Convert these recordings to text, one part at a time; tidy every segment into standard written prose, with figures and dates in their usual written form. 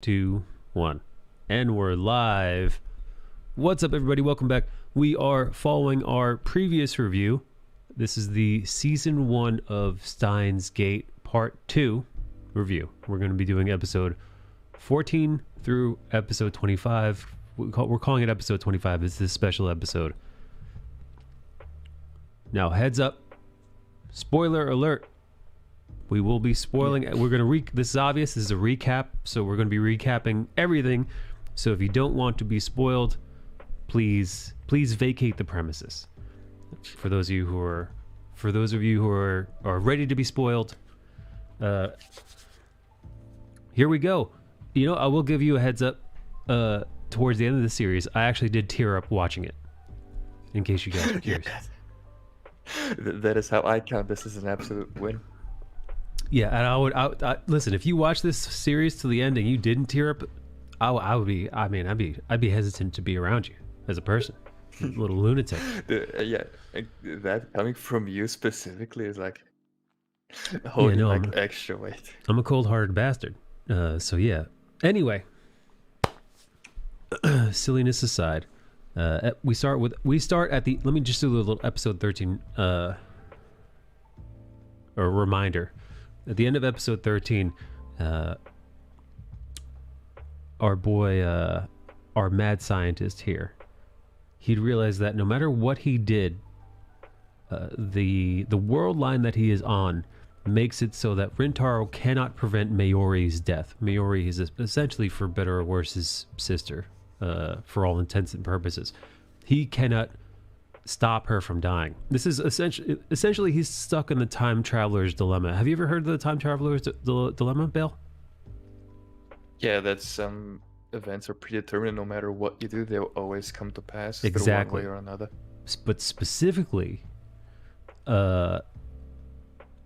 2, 1. And we're live. What's up, everybody? Welcome back. We are following our previous review. This is the Season 1 of STEINS GATE Part 2 review. We're going to be doing episode 14 through episode 25. We're calling it episode 25. It's this special episode. Now, heads up. Spoiler alert. We will be spoiling. We're going to this is obvious. This is a recap, so we're going to be recapping everything. So if you don't want to be spoiled, please vacate the premises. For those of you who are ready to be spoiled, here we go. You know, I will give you a heads up. Towards the end of the series, I actually did tear up watching it. In case you guys are curious. That is how I count this as an absolute win. Yeah, and I listen. If you watch this series to the end and you didn't tear up, I'd be hesitant to be around you as a person, little lunatic. Yeah, that coming from you specifically is like holding extra weight. I'm a cold-hearted bastard. So yeah. Anyway, silliness aside, we start at the. Let me just do a little episode 13. Or reminder. At the end of episode 13, our boy, our mad scientist here, he'd realized that no matter what he did, the world line that he is on makes it so that Rintaro cannot prevent Mayuri's death. Mayuri is essentially, for better or worse, his sister, for all intents and purposes. He cannot stop her from dying. This is essentially he's stuck in the time traveler's dilemma. Have you ever heard of the time traveler's dilemma, Bill? Yeah, that some events are predetermined. No matter what you do, they'll always come to pass. Exactly. Through one way or another. But specifically, in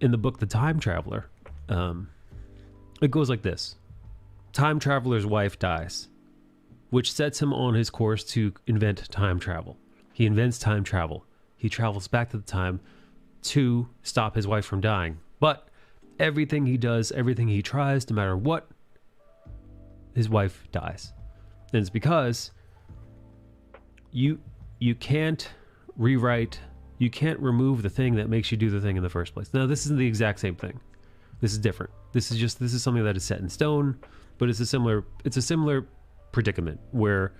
the book The Time Traveler, it goes like this. Time traveler's wife dies, which sets him on his course to invent time travel. He invents time travel. He travels back to the time to stop his wife from dying. But everything he does, everything he tries, no matter what, his wife dies. And it's because you can't rewrite, you can't remove the thing that makes you do the thing in the first place. Now, this isn't the exact same thing. This is different. This is something that is set in stone, but it's a similar predicament where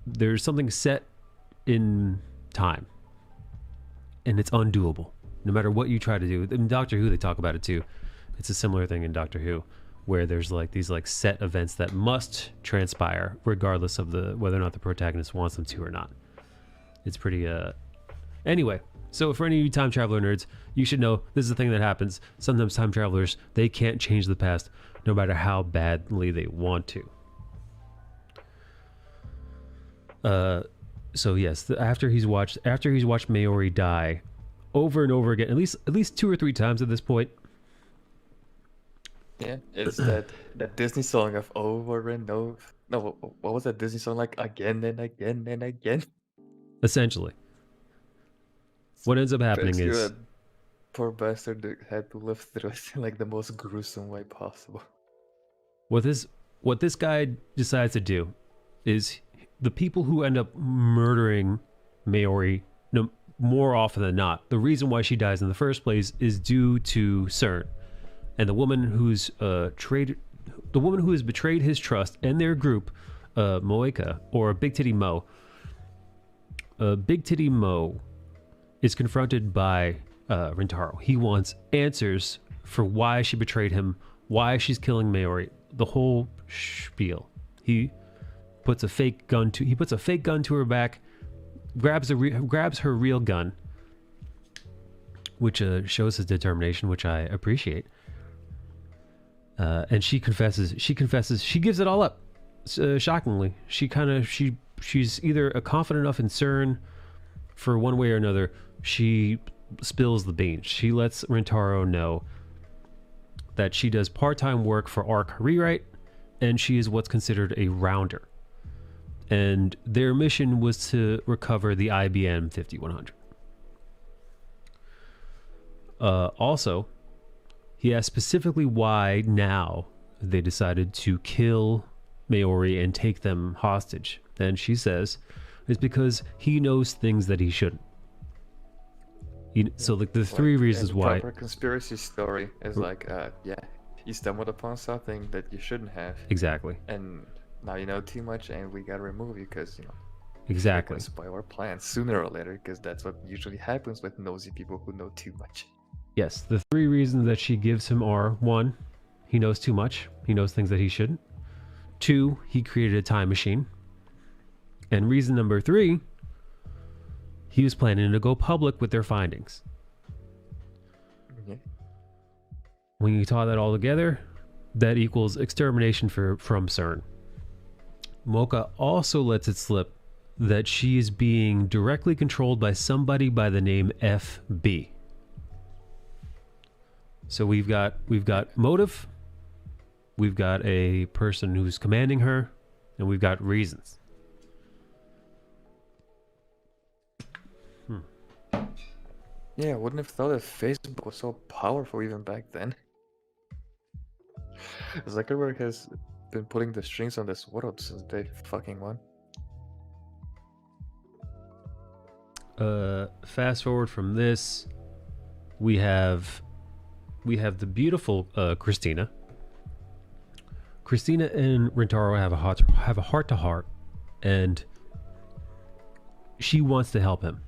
there's something set in time and it's undoable no matter what you try to do. In Doctor Who, they talk about it too. It's a similar thing in Doctor Who where there's like these like set events that must transpire regardless of whether or not the protagonist wants them to or not. It's pretty anyway, so for any of you time traveler nerds, you should know this is the thing that happens. Sometimes time travelers, they can't change the past no matter how badly they want to. So yes, after he's watched Mayuri die over and over again, at least 2 or 3 times at this point. Yeah, it's that Disney song of over and over. No, what was that Disney song like? Again and again and again. Essentially, what ends up happening is that poor bastard had to live through it in like the most gruesome way possible. What this guy decides to do is, the people who end up murdering Mayuri, more often than not, the reason why she dies in the first place is due to CERN, and the woman who has betrayed his trust and their group, Moeka, or Big Titty Mo. Big Titty Mo is confronted by Rintaro. He wants answers for why she betrayed him, why she's killing Mayuri, the whole spiel. He puts a fake gun to her back, grabs her real gun, which shows his determination, which I appreciate. And she confesses. She gives it all up. Shockingly, she's either confident enough in CERN for one way or another. She spills the beans. She lets Rintaro know that she does part-time work for Arc Rewrite, and she is what's considered a rounder. And their mission was to recover the IBM 5100. Also, he asked specifically why now they decided to kill Mayuri and take them hostage. And she says it's because he knows things that he shouldn't. So like the three reasons why. Proper conspiracy story is like, yeah, you stumbled upon something that you shouldn't have. Exactly. And now you know too much, and we gotta remove you because Exactly. spoil our plans sooner or later, because that's what usually happens with nosy people who know too much. Yes, the three reasons that she gives him are: 1, he knows too much. He knows things that he shouldn't. 2, he created a time machine. And reason number 3, he was planning to go public with their findings. Yeah. When you tie that all together, that equals extermination from CERN. Mocha also lets it slip that she is being directly controlled by somebody by the name FB. So we've got motive, we've got a person who's commanding her, and we've got reasons. Yeah, I wouldn't have thought that Facebook was so powerful even back then. Zuckerberg has been pulling the strings on this world since day fucking one. Fast forward from this, we have the beautiful Christina. Christina and Rintaro have a heart to heart, and she wants to help him.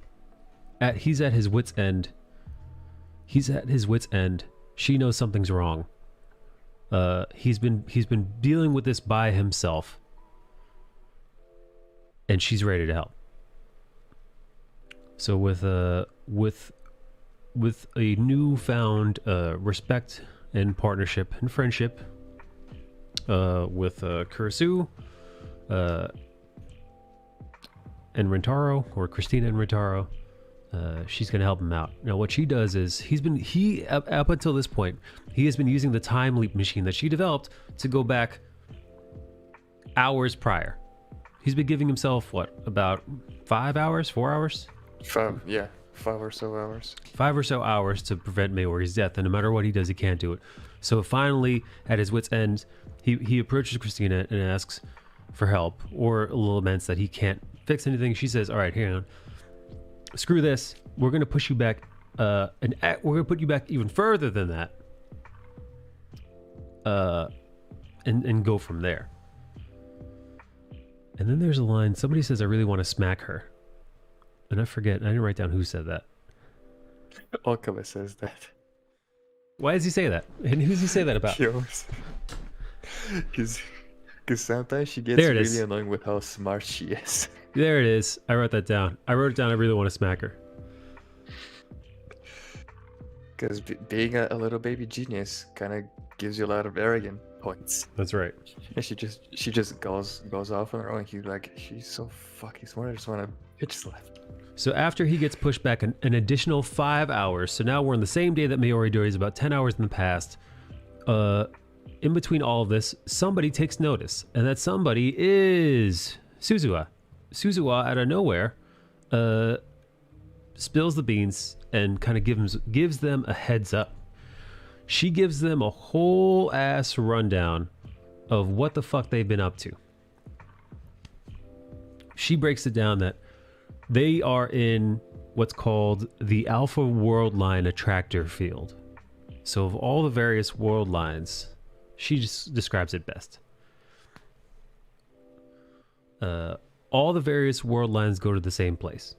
He's at his wit's end. She knows something's wrong. He's been dealing with this by himself, and she's ready to help. So with a newfound respect and partnership and friendship with Kurisu and Rintaro, or Christina and Rintaro, she's going to help him out. Now what she does is up until this point, he has been using the time leap machine that she developed to go back hours prior. He's been giving himself about 5 hours, 4 hours? 5 or so hours. 5 or so hours to prevent Mayuri's death, and no matter what he does, he can't do it. So finally, at his wit's end, he approaches Christina and asks for help, or laments that he can't fix anything. She says, "All right, hang on. Screw this. We're going to push you back, and we're going to put you back even further than that, and go from there." And then there's a line. Somebody says, "I really want to smack her." And I forget. I didn't write down who said that. Okama says that. Why does he say that? And who does he say that about? Because sometimes she gets There it really is. annoying with how smart she is. There it is. I wrote that down. I really want to smack her. Because being a little baby genius kind of gives you a lot of arrogant points. That's right. And she just goes off on her own. She's so fucking smart. I just want to bitch slap. So after he gets pushed back an additional 5 hours, so now we're on the same day that Mayuri died, about 10 hours in the past. In between all of this, somebody takes notice, and that somebody is Suzuha. Suzuha, out of nowhere, spills the beans and kind of gives them a heads up. She gives them a whole ass rundown of what the fuck they've been up to. She breaks it down that they are in what's called the Alpha World Line Attractor Field. So of all the various world lines, she just describes it best. All the various world lines go to the same place.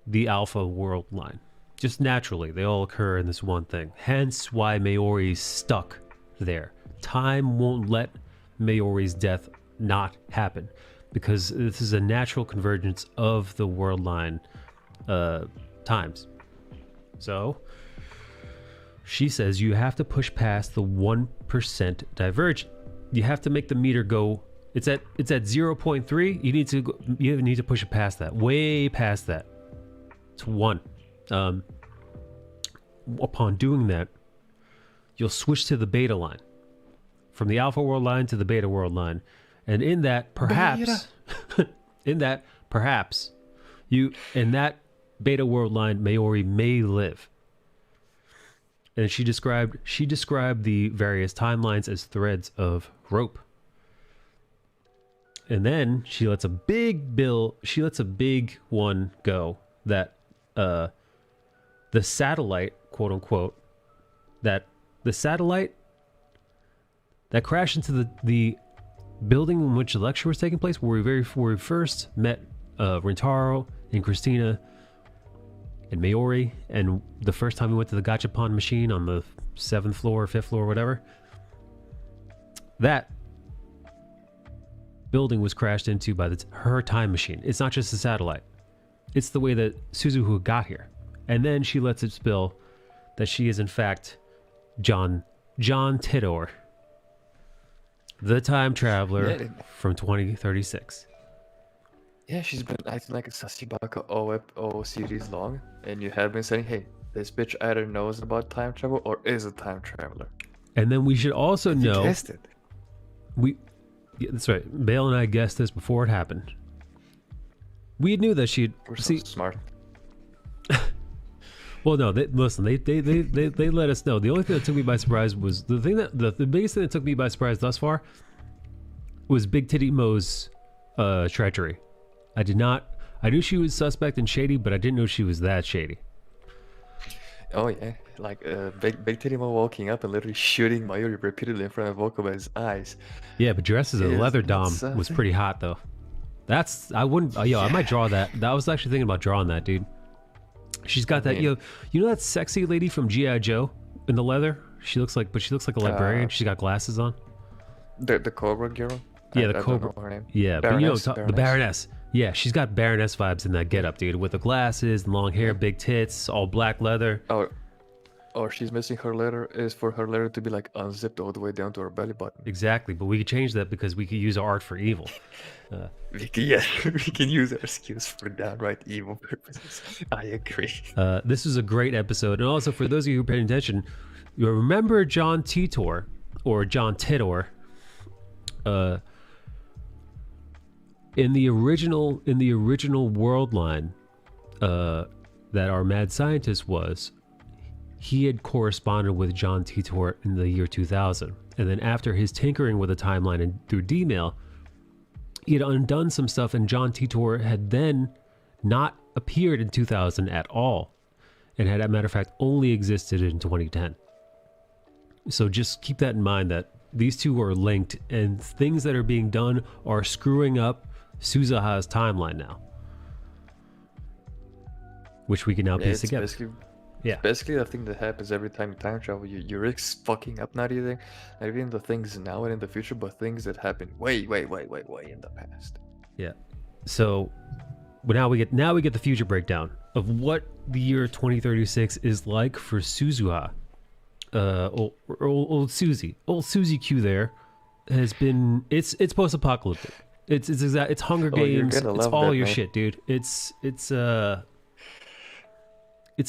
The Alpha World Line. Just naturally, they all occur in this one thing. Hence why Mayuri's stuck there. Time won't let Mayuri's death not happen, because this is a natural convergence of the world line times. So she says you have to push past the 1% divergence. You have to make the meter go. It's at 0.3. You need to push it past that, way past that. It's 1. Upon doing that, you'll switch to the beta line, from the alpha world line to the beta world line, and in that perhaps in that beta world line, Mayuri may live. And she described the various timelines as threads of rope. And then she lets a big one go that the satellite, quote unquote, that the satellite that crashed into the building in which the lecture was taking place, where we first met Rintaro and Christina and Mayuri, and the first time we went to the gachapon machine on the 7th floor, 5th floor, whatever. That building was crashed into by her time machine. It's not just a satellite. It's the way that Suzuhu got here. And then she lets it spill that she is in fact John Titor, the time traveler from 2036. Yeah, she's been acting like a Sasibaka O series long, and you have been saying, hey, this bitch either knows about time travel or is a time traveler. And then we should also know... You guessed it. Yeah, that's right. Bale and I guessed this before it happened. We knew that she'd... We're so smart. Well, no, they let us know. The only thing that took me by surprise was... The biggest thing that took me by surprise thus far was Big Titty Mo's treachery. I knew she was suspect and shady, but I didn't know she was that shady. Oh yeah, like Big Titty Mo walking up and literally shooting Mayuri repeatedly in front of Okuba's eyes. Yeah, but dressed as a leather dom was pretty hot though. I might draw that. I was actually thinking about drawing that, dude. She's got that, you know that sexy lady from G.I. Joe in the leather? She looks like a librarian. She's got glasses on. The Cobra girl? Yeah, the Cobra. Don't know her name. Yeah, Baroness, but the Baroness. Yeah, she's got Baroness vibes in that getup, dude, with the glasses, long hair, big tits, all black leather. Or she's missing her letter is for her letter to be like unzipped all the way down to her belly button. Exactly, but we could change that because we could use our art for evil. We can use our skills for downright evil purposes. I agree. This was a great episode, and also for those of you who are paying attention, you remember John Titor or John Titor. In the original world line that our mad scientist was, he had corresponded with John Titor in the year 2000. And then after his tinkering with the timeline and through D-mail, he had undone some stuff, and John Titor had then not appeared in 2000 at all, and had, as a matter of fact, only existed in 2010. So just keep that in mind, that these two are linked, and things that are being done are screwing up Suzuha's timeline now, which we can now piece together. Basically the thing that happens every time you time travel. You risk fucking up not even the things now and in the future, but things that happen way in the past. Yeah. So now we get the future breakdown of what the year 2036 is like for Suzuha. Old Susie Q there has been. It's post-apocalyptic. It's Hunger Games. It's all your shit, dude. It's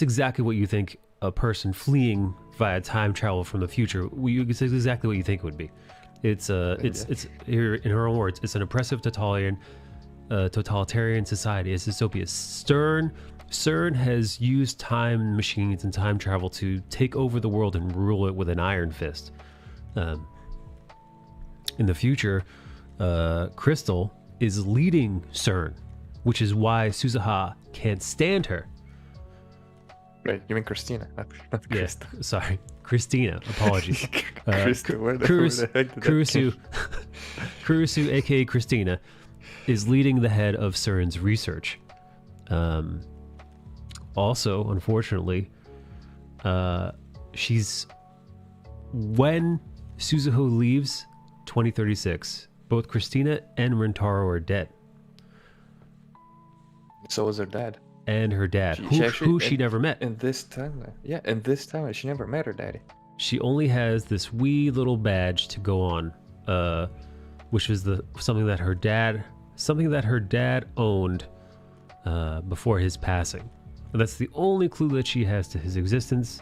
exactly what you think a person fleeing via time travel from the future. It's exactly what you think it would be. It's here in her own words. It's an oppressive totalitarian society. It's dystopia. CERN has used time machines and time travel to take over the world and rule it with an iron fist. In the future, Crystal is leading CERN, which is why Suzuha can't stand her. Right, you mean Christina, not Krista. Yeah, sorry, Christina. Apologies. Krista, where the heck did Kurisu, aka Christina, is leading the head of CERN's research. Also, unfortunately, when Suzuho leaves 2036, both Christina and Rintaro are dead. So was her dad. And her dad, who she never met. In this timeline, she never met her daddy. She only has this wee little badge to go on, which was something that her dad owned before his passing. And that's the only clue that she has to his existence.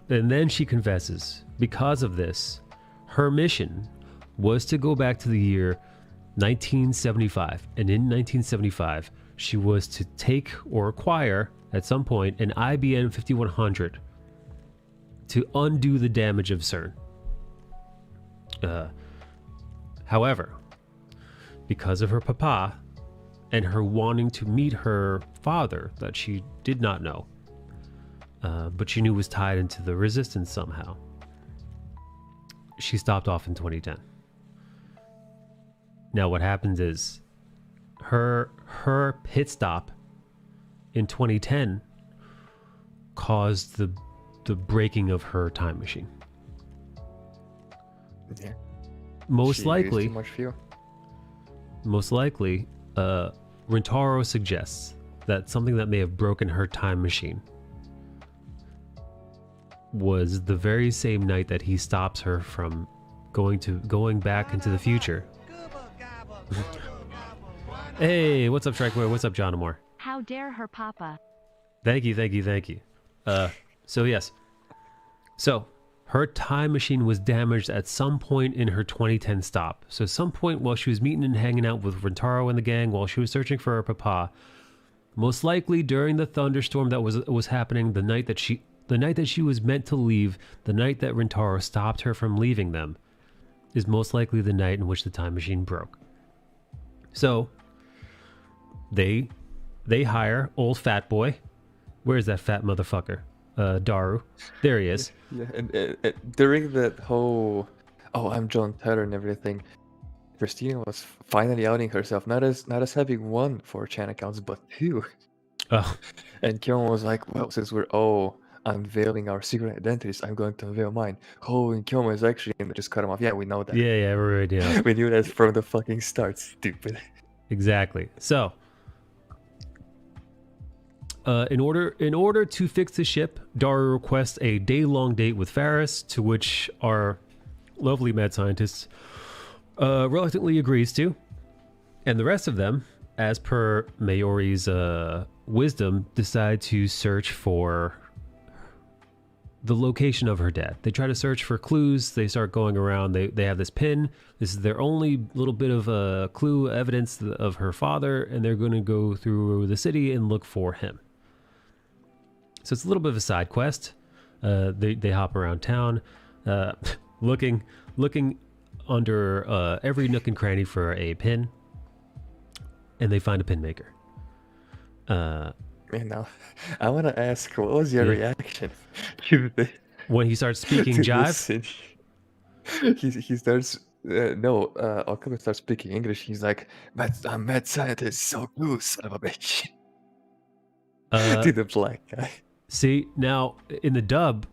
And then she confesses. Because of this, her mission was to go back to the year 1975, and in 1975. She was to take or acquire, at some point, an IBM 5100 to undo the damage of CERN. However, because of her papa and her wanting to meet her father that she did not know, but she knew was tied into the resistance somehow, she stopped off in 2010. Now what happens is her pit stop in 2010 caused the breaking of her time machine. Yeah. Most She likely, used too much fuel. Rintaro suggests that something that may have broken her time machine was the very same night that he stops her from going back into the future. Hey, what's up, Strikeway? What's up, John Amore? How dare her papa? Thank you. So yes. So her time machine was damaged at some point in her 2010 stop. So at some point while she was meeting and hanging out with Rintaro and the gang, while she was searching for her papa, most likely during the thunderstorm that was happening the night that she was meant to leave, the night that Rintaro stopped her from leaving them, is most likely the night in which the time machine broke. So they hire old fat boy. Where's that fat motherfucker? Daru. There he is. Yeah, and during that whole, oh, I'm John Taylor and everything, Christina was finally outing herself, not as having one 4chan accounts, but two. Oh, And Kyon was like, well, since we're all unveiling our secret identities, I'm going to unveil mine. Oh, and Kyon was actually, and just cut him off. Yeah, we know that. yeah, right, yeah. We knew that from the fucking start, stupid. Exactly. So, in order to fix the ship, Daru requests a day-long date with Faris, to which our lovely mad scientist reluctantly agrees to, and the rest of them, as per Mayuri's wisdom, decide to search for the location of her dad. They try to search for clues. They start going around. They have this pin. This is their only little bit of clue evidence of her father, and they're going to go through the city and look for him. So it's a little bit of a side quest. They hop around town, looking under every nook and cranny for a pin, and they find a pin maker. Man, now I want to ask, what was your reaction to When he starts speaking jive? He starts. No, Okabe starts speaking English. He's like, I'm mad scientist, so cool, son of a bitch. To the black guy. See, now in the dub,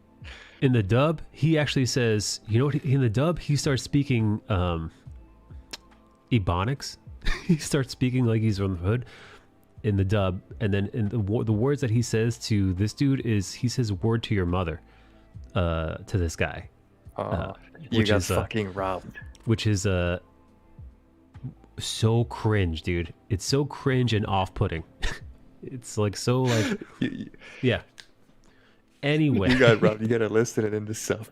he actually says, you know what? In the dub, he starts speaking Ebonics. He starts speaking like he's from the hood in the dub, and then in the words that he says to this dude is, he says, "Word to your mother," to this guy. You got fucking robbed. Which is so cringe, dude. It's so cringe and off-putting. It's like so like yeah. Anyway, you got robbed. You gotta listen it in the sub.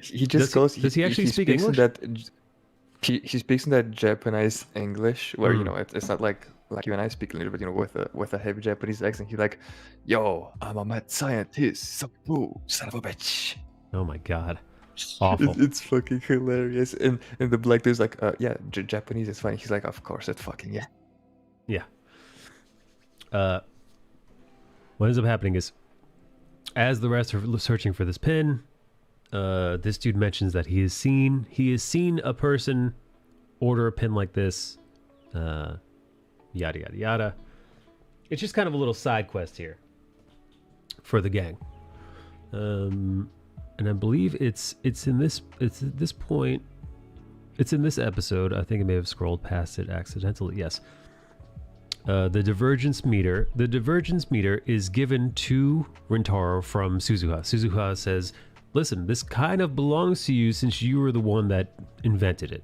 He just goes. Does he actually speak English? He speaks in that Japanese English where you know it's not like you and I speak English, but you know with a heavy Japanese accent. He's like, "Yo, I'm a mad scientist, so cool, son of a bitch." Oh my god, awful. It's fucking hilarious. And the black dude's like, yeah, Japanese is funny. He's like, of course, it's fucking yeah. Yeah. What ends up happening is, as the rest are searching for this pin, this dude mentions that he has seen a person order a pin like this, yada yada yada. It's just kind of a little side quest here for the gang, and I believe it's in this point, it's in this episode. I think I may have scrolled past it accidentally. Yes. The Divergence Meter. The Divergence Meter is given to Rintaro from Suzuha. Suzuha says, listen, this kind of belongs to you since you were the one that invented it.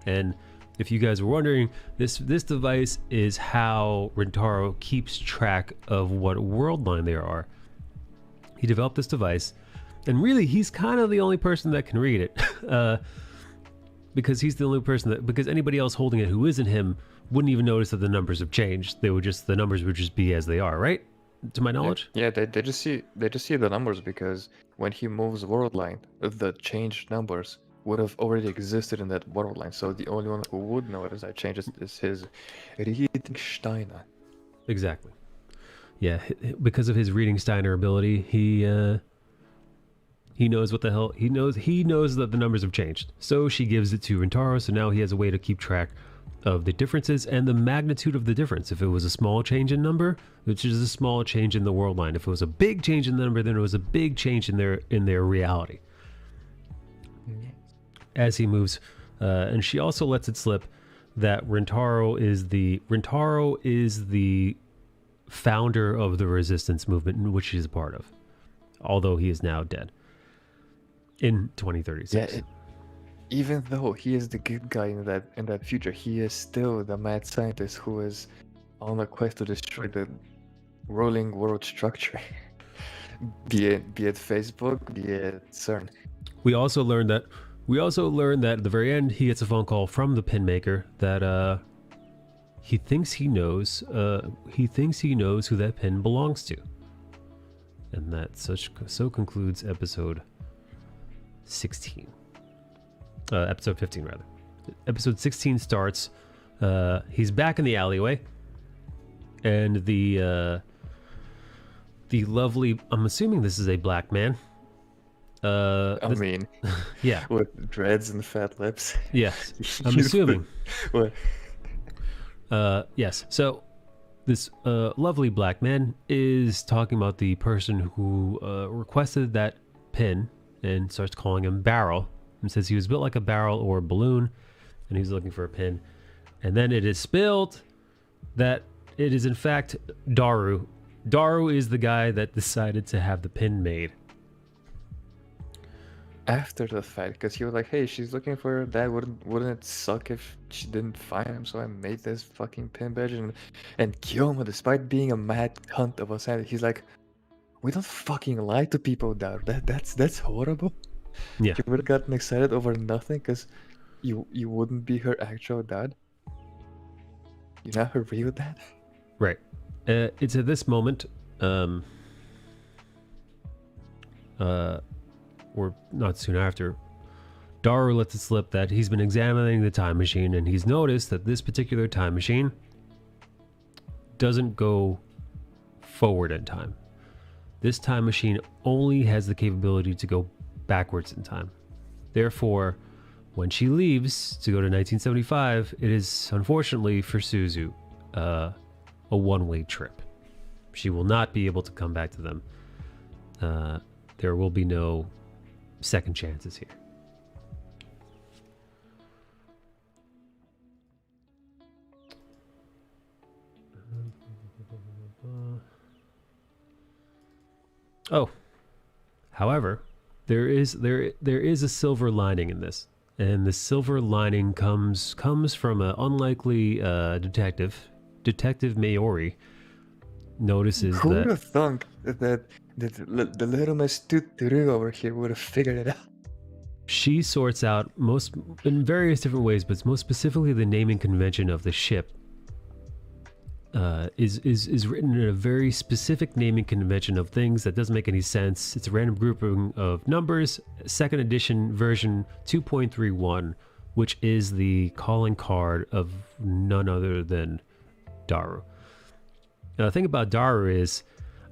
And if you guys were wondering, this device is how Rintaro keeps track of what world line there are. He developed this device, and really he's kind of the only person that can read it. Because he's the only person because anybody else holding it who isn't him wouldn't even notice that the numbers have changed. The numbers would just be as they are, right? to my knowledge. Yeah, they just see the numbers because when he moves world line, the changed numbers would have already existed in that world line. So the only one who would notice that change is his reading Steiner. Exactly. Yeah, because of his reading Steiner ability, he knows what the hell he knows. He knows that the numbers have changed. So she gives it to Rintaro. So now he has a way to keep track of the differences and the magnitude of the difference. If it was a small change in number, which is a small change in the world line. If it was a big change in the number, then it was a big change in their reality. As he moves, and she also lets it slip that Rintaro is the founder of the resistance movement in which he's a part of, although he is now dead in 2036. Yeah, even though he is the good guy in that future, he is still the mad scientist who is on a quest to destroy the rolling world structure. be it Facebook, be it CERN. We also learned that at the very end he gets a phone call from the pin maker that he thinks he knows who that pin belongs to. And that so concludes episode 16. Episode 15 rather. Episode 16 starts. He's back in the alleyway, and the lovely. I'm assuming this is a black man. Yeah, with dreads and fat lips. Yes, I'm assuming. What? Yes. So this lovely black man is talking about the person who requested that pin and starts calling him Barrel. And says he was built like a barrel or a balloon, and he's looking for a pin. And then it is spilled that it is in fact Daru. Daru is the guy that decided to have the pin made. After the fact, because he was like, hey, she's looking for her dad. Wouldn't it suck if she didn't find him? So I made this fucking pin badge and kill him despite being a mad cunt of a scientist. He's like, we don't fucking lie to people, Daru. That's horrible. Yeah. You would have gotten excited over nothing because you wouldn't be her actual dad. You're not her real dad. Right. It's at this moment, or not soon after, Daru lets it slip that he's been examining the time machine and he's noticed that this particular time machine doesn't go forward in time. This time machine only has the capability to go backwards in time. Therefore, when she leaves to go to 1975, it is unfortunately for Suzu a one-way trip. She will not be able to come back to them. There will be no second chances here. Oh, however, there is a silver lining in this, and the silver lining comes from an unlikely detective. Detective Mayuri notices Who would that have thunk that the little Miss Tuturu over here would have figured it out? she sorts out most in various different ways, but most specifically the naming convention of the ship is written in a very specific naming convention of things that doesn't make any sense. It's a random grouping of numbers. Second edition version 2.31, which is the calling card of none other than Daru. Now, the thing about Daru is,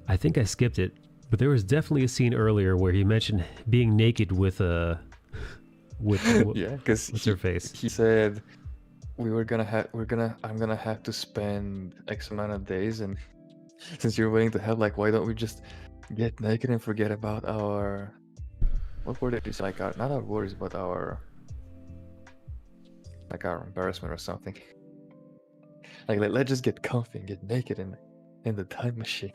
I think I skipped it, but there was definitely a scene earlier where he mentioned being naked with yeah, because what's her face? He said I'm gonna have to spend X amount of days, and since you're willing to help, like, why don't we just get naked and forget about our what word is like our not our worries, but our embarrassment or something. Like let's just get comfy and get naked in the time machine.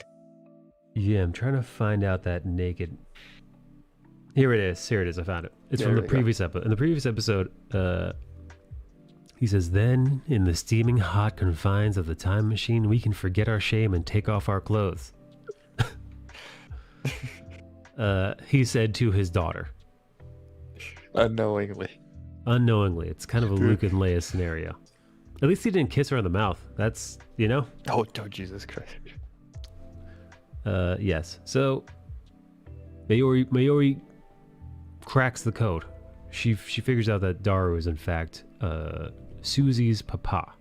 Yeah, I'm trying to find out that naked. Here it is. I found it. It's There from the we go. previous episode. In the previous episode, he says, "Then, in the steaming hot confines of the time machine, we can forget our shame and take off our clothes." He said to his daughter. Unknowingly. It's kind of a Luke and Leia scenario. At least he didn't kiss her on the mouth. That's, Oh Jesus Christ. Yes. So Mayuri cracks the code. She figures out that Daru is in fact Susie's papa,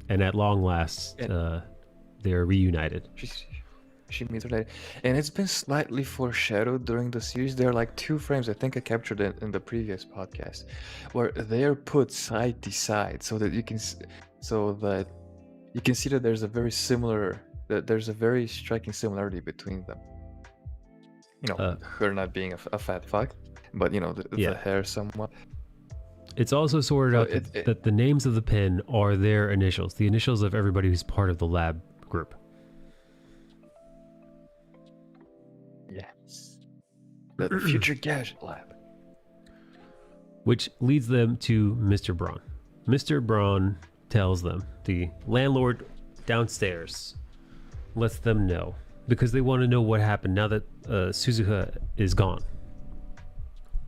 and at long last they're reunited. She meets her later, and it's been slightly foreshadowed during the series. There are like 2 frames, I think I captured it in the previous podcast, where they're put side to side so that you can see that there's a very striking similarity between them. Her not being a fat fuck, but the hair somewhat. It's also sorted out that the names of the pin are their initials, the initials of everybody who's part of the lab group. Yes. The future gadget lab. Which leads them to Mr. Braun. Mr. Braun tells them, the landlord downstairs lets them know, because they want to know what happened now that Suzuha is gone.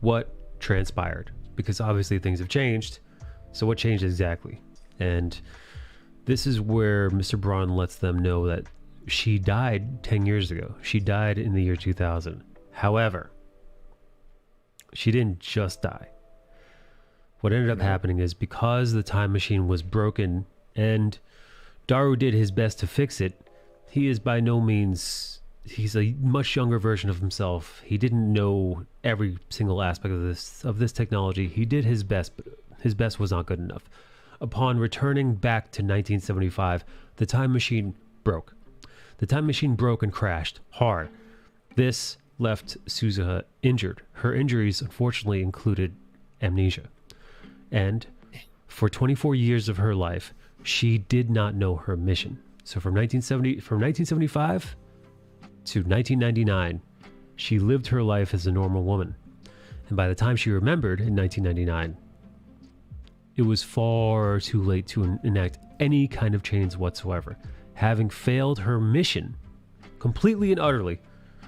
What transpired? Because obviously things have changed. So what changed exactly? And this is where Mr. Braun lets them know that she died 10 years ago. She died in the year 2000. However, she didn't just die. What ended up happening is, because the time machine was broken and Daru did his best to fix it, he is by no means, he's a much younger version of himself. He didn't know every single aspect of this technology. He did his best, but his best was not good enough. Upon returning back to 1975, the time machine broke. The time machine broke and crashed hard. This left Suzuha injured. Her injuries, unfortunately, included amnesia. And for 24 years of her life, she did not know her mission. So from 1975 to 1999, she lived her life as a normal woman. And by the time she remembered in 1999, it was far too late to enact any kind of change whatsoever. Having failed her mission completely and utterly,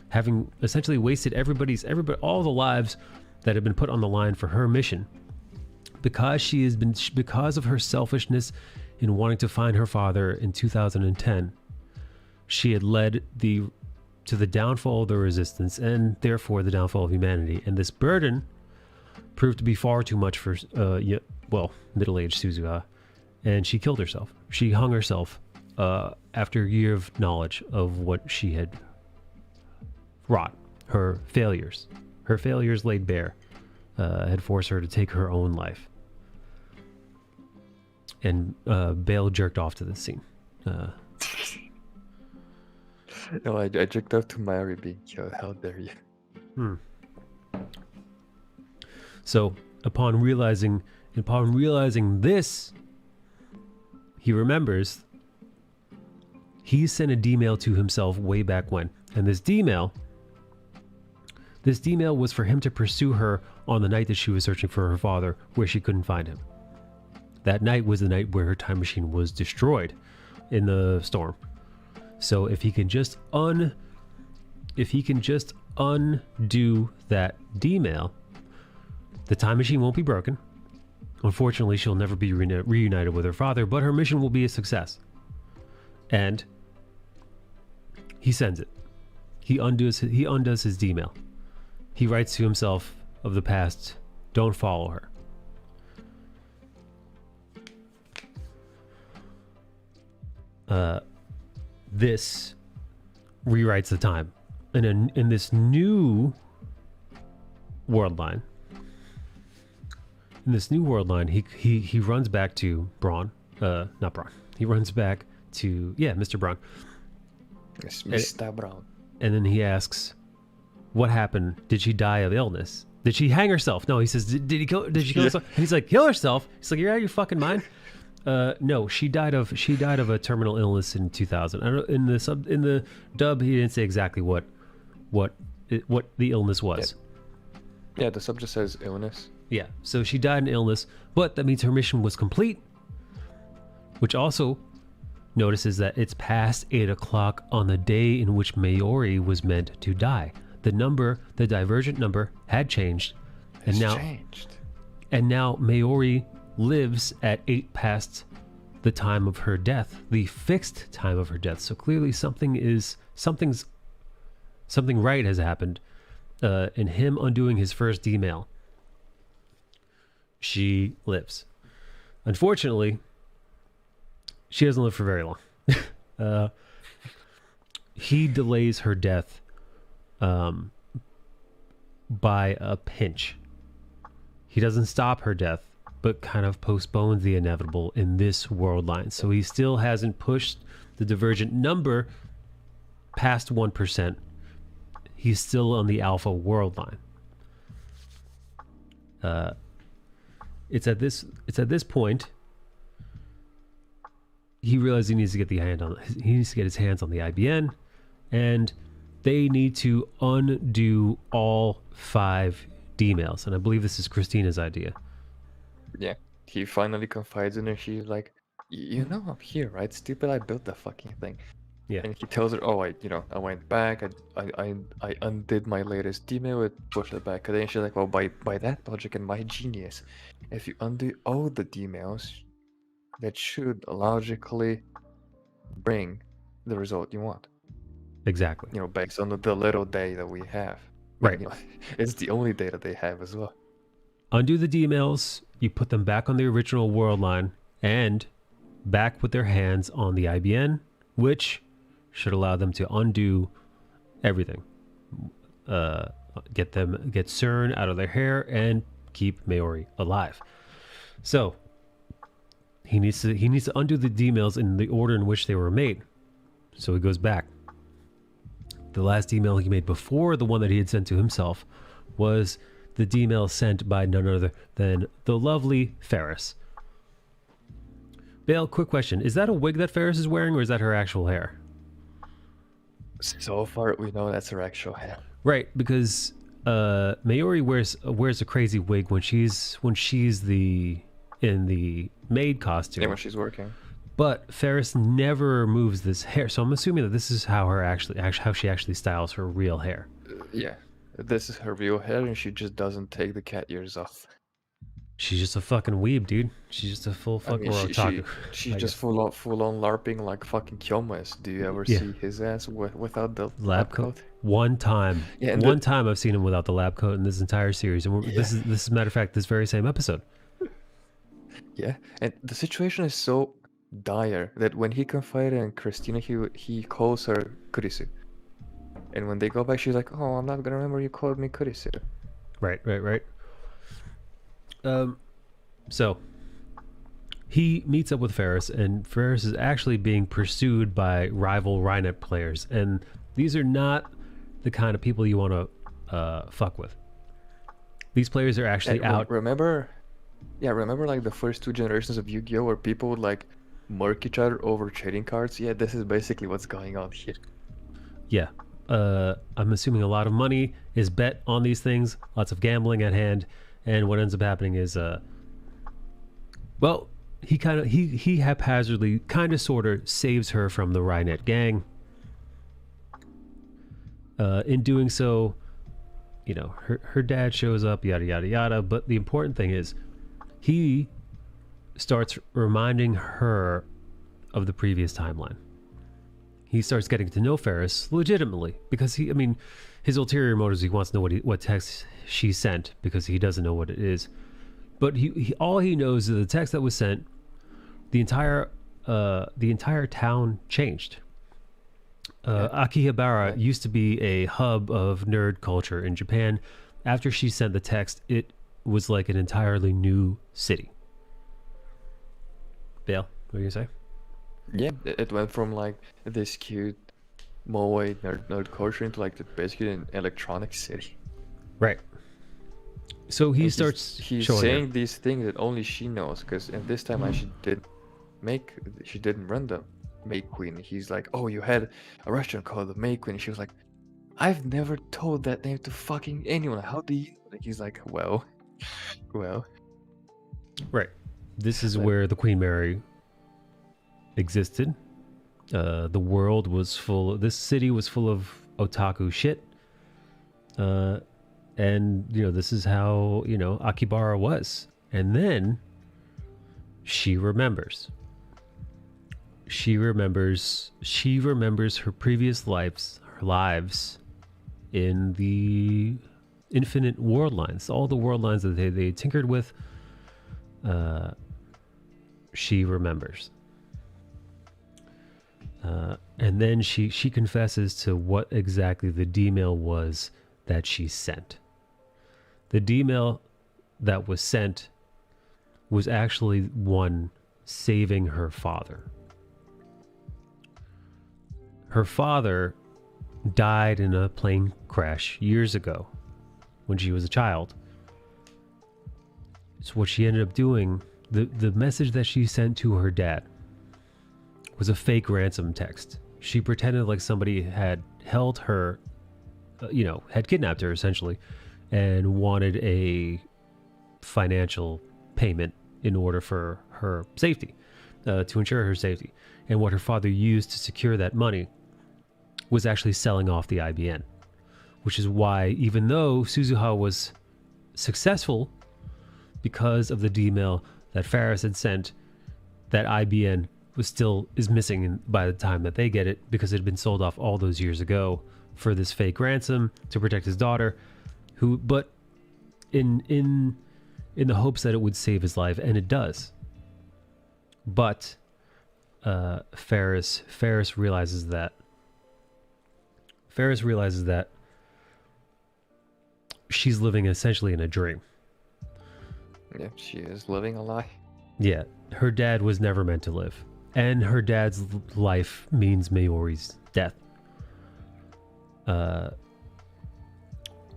having essentially wasted everybody, all the lives that had been put on the line for her mission, because of her selfishness in wanting to find her father in 2010, she had led to the downfall of the resistance, and therefore the downfall of humanity. And this burden proved to be far too much for middle-aged Suzuha, and she killed herself. She hung herself after a year of knowledge of what she had wrought. Her failures laid bare had forced her to take her own life. And Bale jerked off to this scene. No, I jerked off to Mayuri being killed. How dare you? So upon realizing this, he remembers he sent a D-mail to himself way back when. And this D-mail was for him to pursue her on the night that she was searching for her father, where she couldn't find him. That night was the night where her time machine was destroyed in the storm. So if he can just undo that D-mail, the time machine won't be broken. Unfortunately, she'll never be reunited with her father, but her mission will be a success. And he sends it. He undoes his D-mail. He writes to himself of the past, don't follow her. This rewrites the time. And in this new world line, he runs back to Braun. Not Braun. He runs back to, Mr. Braun. Yes, Mr. Braun. And then he asks, what happened? Did she die of illness? Did she hang herself? No, he says, did she kill herself? And he's like, kill herself? He's like, you're out of your fucking mind? No, she died of a terminal illness in 2000. I don't, in the dub, he didn't say exactly what the illness was. Yeah, the sub just says illness. Yeah, so she died in illness, but that means her mission was complete, which also notices that it's past 8 o'clock on the day in which Mayuri was meant to die. The divergent number had changed, and now Mayuri lives at 8 past the time of her death, the fixed time of her death. So clearly something's something right has happened in him undoing his first D-mail. She lives. Unfortunately, she doesn't live for very long. He delays her death by a pinch. He doesn't stop her death, but kind of postpones the inevitable in this world line. So he still hasn't pushed the divergent number past 1%. He's still on the alpha world line. It's at this point he realizes he needs to get his hands on the IBN, and they need to undo all 5 D-mails. And I believe this is Christina's idea. Yeah, he finally confides in her. She's like, you know I'm here, right? Stupid, I built the fucking thing. Yeah. And he tells her, oh, I went back, I undid my latest D-mail, it pushed it back. And then she's like, well, by that logic and my genius, if you undo all the D-mails, that should logically bring the result you want. Exactly. You know, based on the little data we have. Right. You know, it's the only data they have as well. Undo the D-mails, you put them back on the original world line, and back with their hands on the IBN, which should allow them to undo everything. Get CERN out of their hair and keep Mayuri alive. So he needs to undo the D-mails in the order in which they were made. So he goes back. The last email he made before the one that he had sent to himself was the D-mail sent by none other than the lovely Ferris. Bale, quick question. Is that a wig that Ferris is wearing, or is that her actual hair? So far, we know that's her actual hair. Right, because Mayuri wears a crazy wig when she's in the maid costume. Yeah, when she's working. But Ferris never moves this hair, so I'm assuming that this is how she actually styles her real hair. Yeah, this is her real hair, and she just doesn't take the cat ears off. She's just a fucking weeb, dude. She's just a full fucking otaku. She's just full on LARPing like fucking Kyomas. Do you ever see his ass without the lab coat? One time. Yeah, one time I've seen him without the lab coat in this entire series, and this is a matter of fact this very same episode. Yeah, and the situation is so dire that when he confided in Christina, he calls her Kurisu, and when they go back, she's like, "Oh, I'm not gonna remember you called me Kurisu." Right. So he meets up with Ferris, and Ferris is actually being pursued by rival Rhinet players, and these are not the kind of people you want to fuck with. These players are actually out. Remember like the first 2 generations of Yu-Gi-Oh, where people would like murk each other over trading cards? Yeah, this is basically what's going on here. Yeah. I'm assuming a lot of money is bet on these things, lots of gambling at hand, and what ends up happening is he haphazardly kind of sort of saves her from the Rhinet gang. In doing so, you know, her dad shows up, yada yada yada, but the important thing is he starts reminding her of the previous timeline. He starts getting to know Ferris legitimately because his ulterior motives, he wants to know what text she sent because he doesn't know what it is. But all he knows is the text that was sent. The entire town changed. Akihabara used to be a hub of nerd culture in Japan. After she sent the text, it was like an entirely new city. Bale, what are you gonna say? Yeah, it went from like this cute moe nerd culture into like basically an electronic city. Right. So he's saying these things that only she knows, because in this timeline she didn't run the May Queen. He's like, oh, you had a restaurant called the May Queen. And she was like, I've never told that name to fucking anyone. How do you? And he's like, well. Right. This is where the Queen Mary existed. The world was this city was full of otaku shit. And, this is how, Akibara was. And then she remembers. She remembers her previous lives, in the infinite world lines, all the world lines that they tinkered with. She remembers. And then she confesses to what exactly the D-mail was that she sent. The D-mail that was sent was actually one saving her father. Her father died in a plane crash years ago when she was a child. So what she ended up doing, the message that she sent to her dad was a fake ransom text. She pretended like somebody had held her, had kidnapped her essentially, and wanted a financial payment in order for her safety, to ensure her safety. And what her father used to secure that money was actually selling off the IBN, which is why, even though Suzuha was successful because of the D-mail that Ferris had sent, that IBN is missing by the time that they get it, because it had been sold off all those years ago for this fake ransom to protect his daughter, but in the hopes that it would save his life, and it does. But Ferris realizes that she's living essentially in a dream. Yeah, she is living a lie. Yeah, her dad was never meant to live. And her dad's life means Mayuri's death.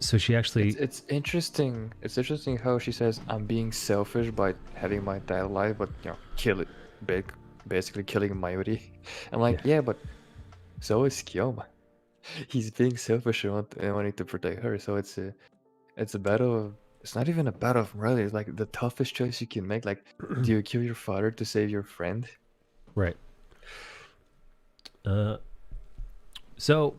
So she actually... It's interesting. It's interesting how she says, I'm being selfish by having my dad alive, but, basically killing Mayuri. I'm like, yeah, but so is Kyoma. He's being selfish and wanting to protect her. So it's a battle of... It's not even a battle of morality. It's like the toughest choice you can make. Like, do you kill your father to save your friend? Right. So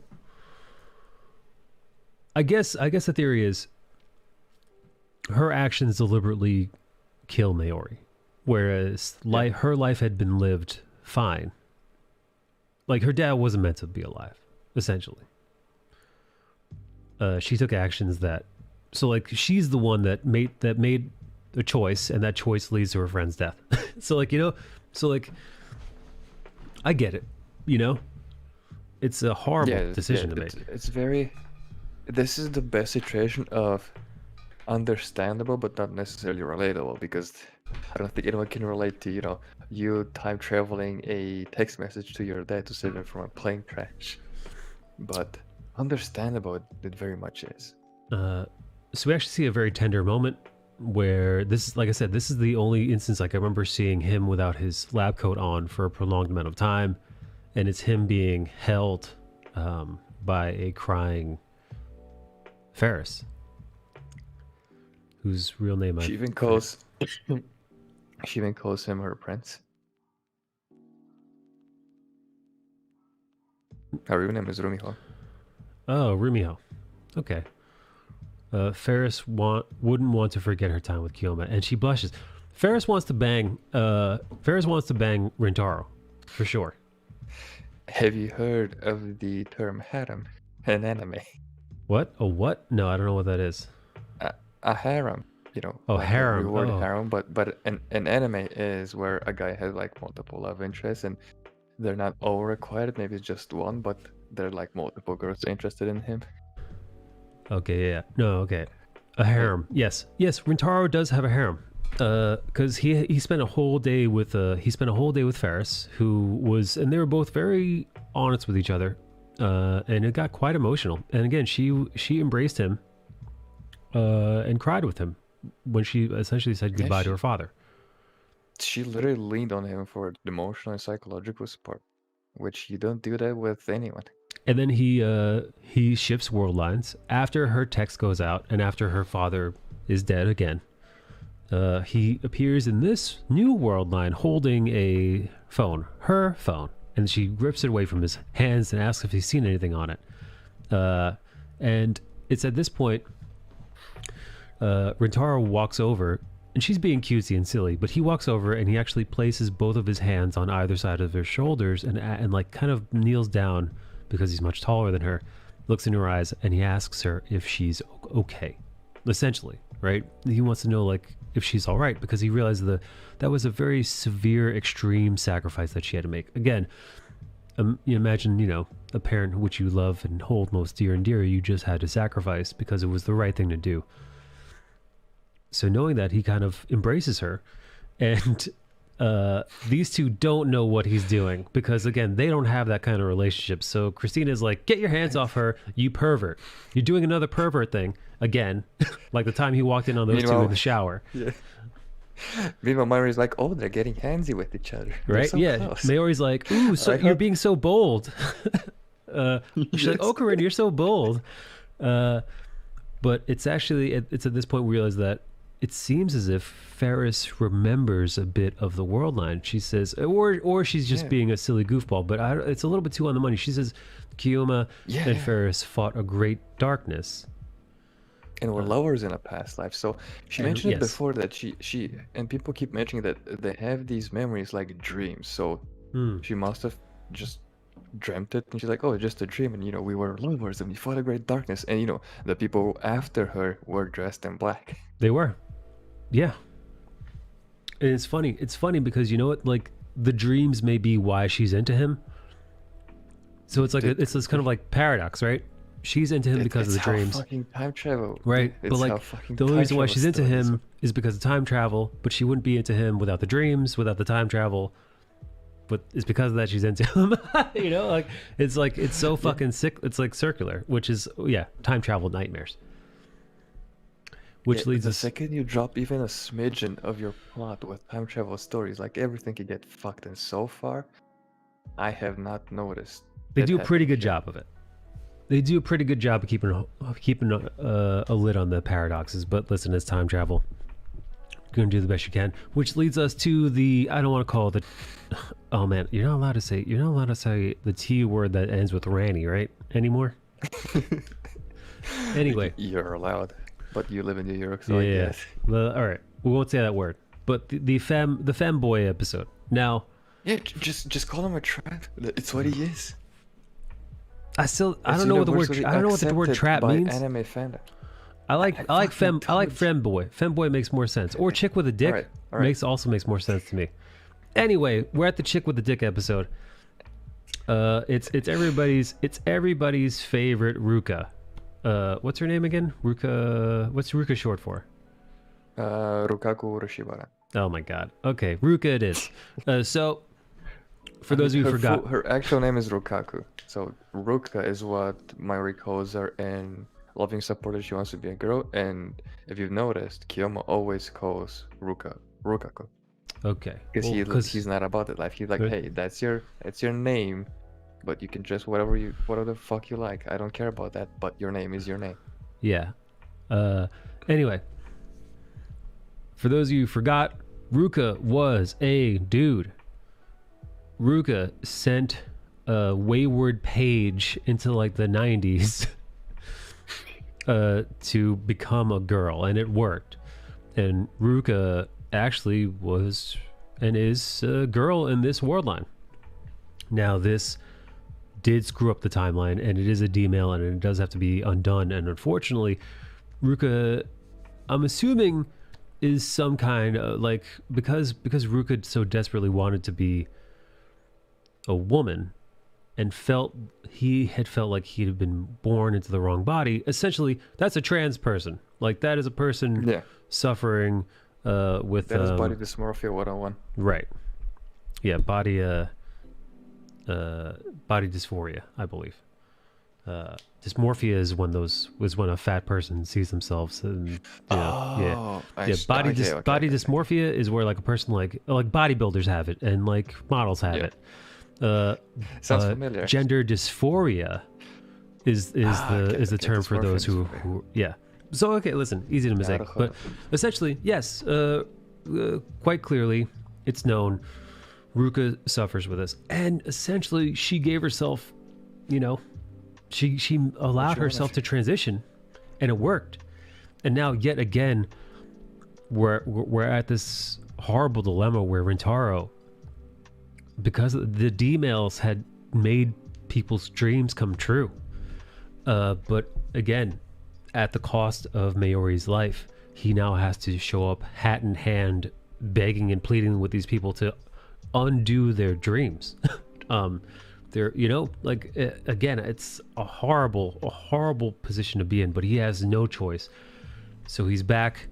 I guess the theory is her actions deliberately kill Mayuri, whereas her life had been lived fine. Like, her dad wasn't meant to be alive, essentially. She took actions that, so like, she's the one that made a choice, and that choice leads to her friend's death. I get it, it's a horrible decision to make. It's very... This is the best situation of understandable but not necessarily relatable, because I don't think anyone can relate to, you time traveling a text message to your dad to save him from a plane crash. But understandable, it very much is. So we actually see a very tender moment where this is, like I said, this is the only instance I can remember seeing him without his lab coat on for a prolonged amount of time, and it's him being held by a crying Ferris, whose real name she even calls him her prince. Her real name is Rumiho. Oh, Rumiho. Okay. Ferris wouldn't want to forget her time with Kyoma, and she blushes. Ferris wants to bang Rintaro, for sure. Have you heard of the term harem in anime? What? A what? No, I don't know what that is. A harem, Oh, like harem. The word Oh. harem, but an anime is where a guy has like multiple love interests, and they're not all required. Maybe it's just one, but there are like multiple girls interested in him. Okay, yeah. No, okay. A harem. Yes. Rintaro does have a harem. Because he spent a whole day with Ferris, and they were both very honest with each other, and it got quite emotional. And again, she embraced him, and cried with him when she essentially said goodbye to her father. She literally leaned on him for emotional and psychological support, which you don't do that with anyone. And then he shifts world lines after her text goes out, and after her father is dead again. He appears in this new world line holding a phone, her phone, and she rips it away from his hands and asks if he's seen anything on it. And it's at this point, Rintaro walks over, and she's being cutesy and silly, but he walks over and he actually places both of his hands on either side of her shoulders and like kind of kneels down, because he's much taller than her, looks in her eyes, and he asks her if she's okay. Essentially, right? He wants to know, like, if she's all right, because he realized that was a very severe, extreme sacrifice that she had to make. Again, you imagine, a parent which you love and hold most dear and dear, you just had to sacrifice because it was the right thing to do. So knowing that, he kind of embraces her, and these two don't know what he's doing because, again, they don't have that kind of relationship. So Christina's like, get your hands off her, you pervert. You're doing another pervert thing again, like the time he walked in on those two in the shower. Yeah. Meanwhile, Mayuri's like, oh, they're getting handsy with each other. Right? So yeah. close. Mayuri's like, ooh, so you're being so bold. She's like, oh, Corinne, you're so bold. But it's actually, it's at this point we realize that it seems as if Ferris remembers a bit of the world line. She says, or she's just being a silly goofball, but it's a little bit too on the money. She says, Kiyoma and Ferris fought a great darkness. And were lovers in a past life. So she mentioned it before that she and people keep mentioning that they have these memories like dreams. So she must have just dreamt it, and she's like, oh, just a dream, and we were lovers and we fought a great darkness, and the people after her were dressed in black. They were. Yeah. And it's funny because like the dreams may be why she's into him. So it's like it's this kind of like paradox, right? She's into him because of the dreams. Fucking time travel. Right. But like the only reason why she's into him is because of time travel, but she wouldn't be into him without the dreams, without the time travel. But it's because of that she's into him. Like it's so fucking sick. It's like circular, which is time travel nightmares. Which leads the us. second you drop even a smidgen of your plot with time travel stories, like everything can get fucked. And so far, I have not noticed. They do a pretty good job of it. They do a pretty good job of keeping a lid on the paradoxes. But listen, it's time travel. You're gonna do the best you can. Which leads us to the, I don't want to call it the, oh man, you're not allowed to say the T word that ends with Ranny, right? Anymore? Anyway. You're allowed, but you live in New York, so I guess. Well, all right, we won't say that word. But the femboy episode. Now. Yeah, just call him a trap. It's what he is. I don't know what the word trap means. Anime fandom. I like femboy. Femboy makes more sense. Or chick with a dick all right. also makes more sense to me. Anyway, we're at the chick with the dick episode. It's everybody's favorite Ruka. What's her name again? Ruka. What's Ruka short for? Rukaku Urashibara. Oh my god. Okay, Ruka it is. So for those of you who forgot, her actual name is Rukaku. So Ruka is what Mayuri calls her, and loving supporter, she wants to be a girl. And if you've noticed, Kiyoma always calls Rukaku. Okay. Because he's not about that life. He's like, hey, that's your name, but you can dress whatever the fuck you like. I don't care about that, but your name is your name. Yeah. Anyway, for those of you who forgot, Ruka was a dude. Ruka sent a wayward page into like the 90s to become a girl, and it worked. And Ruka actually was and is a girl in this world line. Now this did screw up the timeline, and it is a D-mail, and it does have to be undone. And unfortunately, Ruka, I'm assuming, is some kind of like, because Ruka so desperately wanted to be a woman and he had felt like he had been born into the wrong body. Essentially, that's a trans person. Like, that is a person suffering with that is body dysmorphia 101. Right. Yeah, body dysphoria, I believe. Dysmorphia is when a fat person sees themselves, and body dysmorphia is where like a person like bodybuilders have it, and like models have it. Sounds familiar. Gender dysphoria is the term for those who So okay, listen, easy to mistake, but essentially, yes, quite clearly, it's known Ruka suffers with this, and essentially she gave herself, she allowed herself to transition, and it worked. And now yet again, we're at this horrible dilemma where Rintaro, because the D-mails had made people's dreams come true, But again, at the cost of Mayuri's life, he now has to show up hat in hand, begging and pleading with these people to undo their dreams. They're, again, it's a horrible position to be in, but he has no choice. So he's back.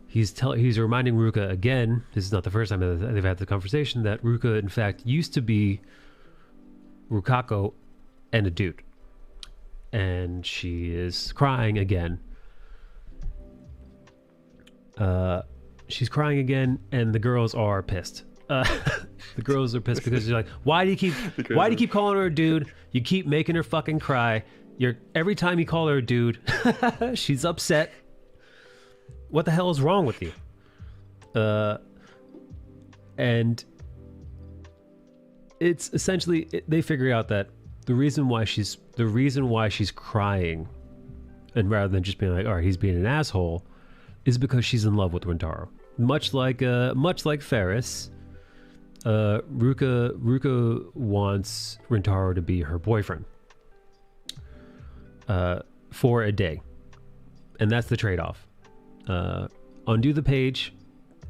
He's reminding Ruka again, this is not the first time that they've had the conversation, that Ruka, in fact, used to be Rukako and a dude. And she is crying again. She's crying again, and the girls are pissed. The girls are pissed because they're like, why do you keep calling her a dude? You keep making her fucking cry. Every time you call her a dude, she's upset. What the hell is wrong with you? And it's essentially, they figure out that the reason why she's crying, and rather than just being like, all right, he's being an asshole, is because she's in love with Rintaro. Much like Ferris, Ruka wants Rintaro to be her boyfriend for a day, and that's the trade-off. Undo the page,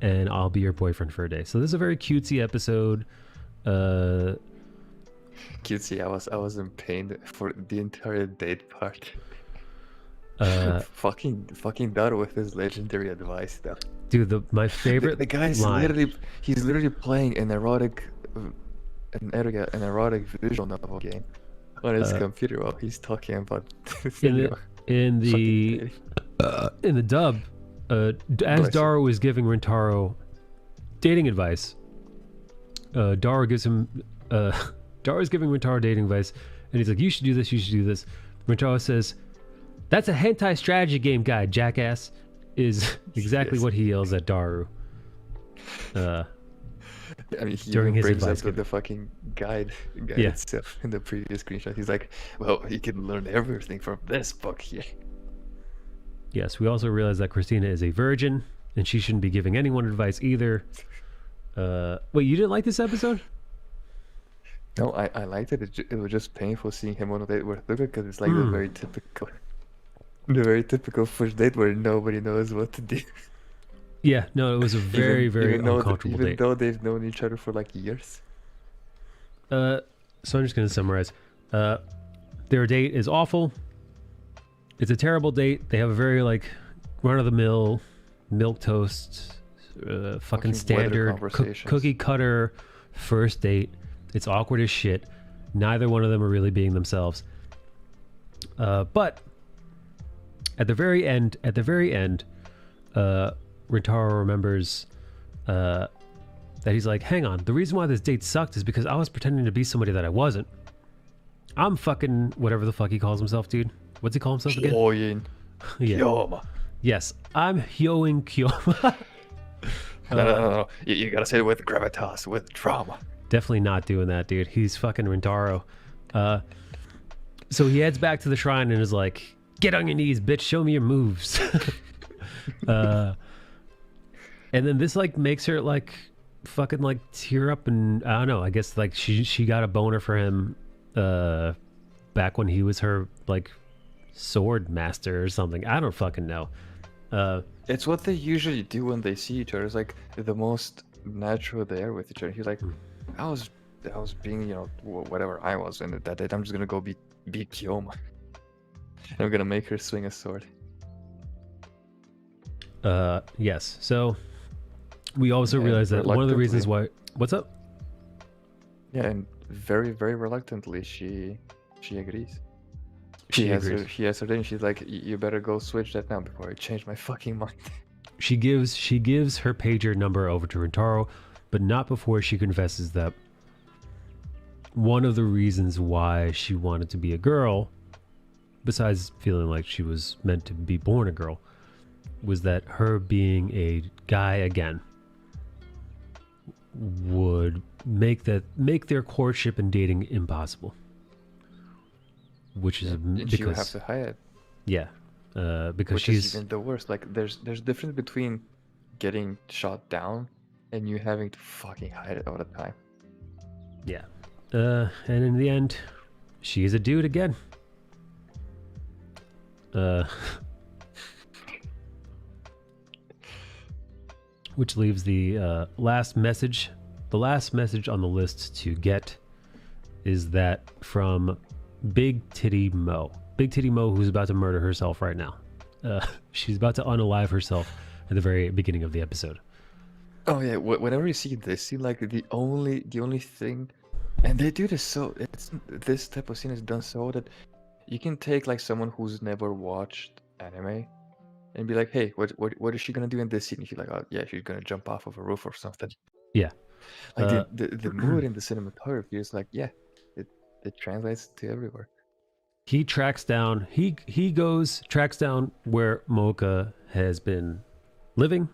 and I'll be your boyfriend for a day. So this is a very cutesy episode. Cutesy. I was in pain for the entire date part. Fucking Daru with his legendary advice though. Dude, my favorite. The guy's line. he's literally playing an erotic visual novel game on his computer while he's talking about in the dub. As Daru is giving Rintaro dating advice, Daru is giving Rintaro dating advice, and he's like, you should do this, you should do this. Rintaro says, that's a hentai strategy game guide, jackass, is exactly what he yells at Daru. I mean, he during his brings advice up with the fucking guide itself in the previous screenshot. He's like, well, you can learn everything from this book here. Yes, we also realize that Christina is a virgin, and she shouldn't be giving anyone advice either. Wait, you didn't like this episode? No, I liked it. It was just painful seeing him on a date with Luca because it's like the very typical first date where nobody knows what to do. Yeah, no, it was a very uncomfortable date. Even though they've known each other for like years. So I'm just going to summarize. Their date is awful. It's a terrible date. They have a very run-of-the-mill milquetoast, fucking standard cookie cutter first date. It's awkward as shit. Neither one of them are really being themselves. But at the very end, Rintaro remembers that he's like, hang on, the reason why this date sucked is because I was pretending to be somebody that I wasn't. I'm fucking whatever the fuck he calls himself, dude. What's he call himself again? Hyoin Kyoma. Yes, I'm Hyoin Kyoma. No. You gotta say it with gravitas, with drama. Definitely not doing that, dude. He's fucking Rintaro. So he heads back to the shrine and is like, get on your knees, bitch. Show me your moves. And then this makes her fucking tear up, and I don't know. I guess she got a boner for him back when he was her sword master or something. I don't fucking know. It's what they usually do when they see each other. It's like the most natural they are with each other. He's like, I was being, whatever I was in that date. I'm just gonna go be Kyoma. I'm gonna make her swing a sword. Yes. So we also realize that one of the reasons why. What's up? Yeah, and very, very reluctantly she agrees. She has her day, and she's like, you better go switch that now before I change my fucking mind. She gives her pager number over to Rintaro, but not before she confesses that one of the reasons why she wanted to be a girl, besides feeling like she was meant to be born a girl, was that her being a guy again would make their courtship and dating impossible. Which is because you have to hide it. Yeah, because which she's is even the worst. There's difference between getting shot down and you having to fucking hide it all the time. Yeah, and in the end, she is a dude again. Which leaves the last message. The last message on the list to get is that from Big Titty Mo. Big Titty Mo, who's about to murder herself right now. She's about to unalive herself at the very beginning of the episode. Oh yeah, whenever you see this scene, like the only thing, and they do this so this type of scene is done so that you can take like someone who's never watched anime and be like, hey, what is she gonna do in this scene? If you're like, oh yeah, she's gonna jump off of a roof or something. Yeah. Like the mood and the cinematography is like, yeah, it translates to everywhere. He tracks down. He tracks down where Mocha has been living,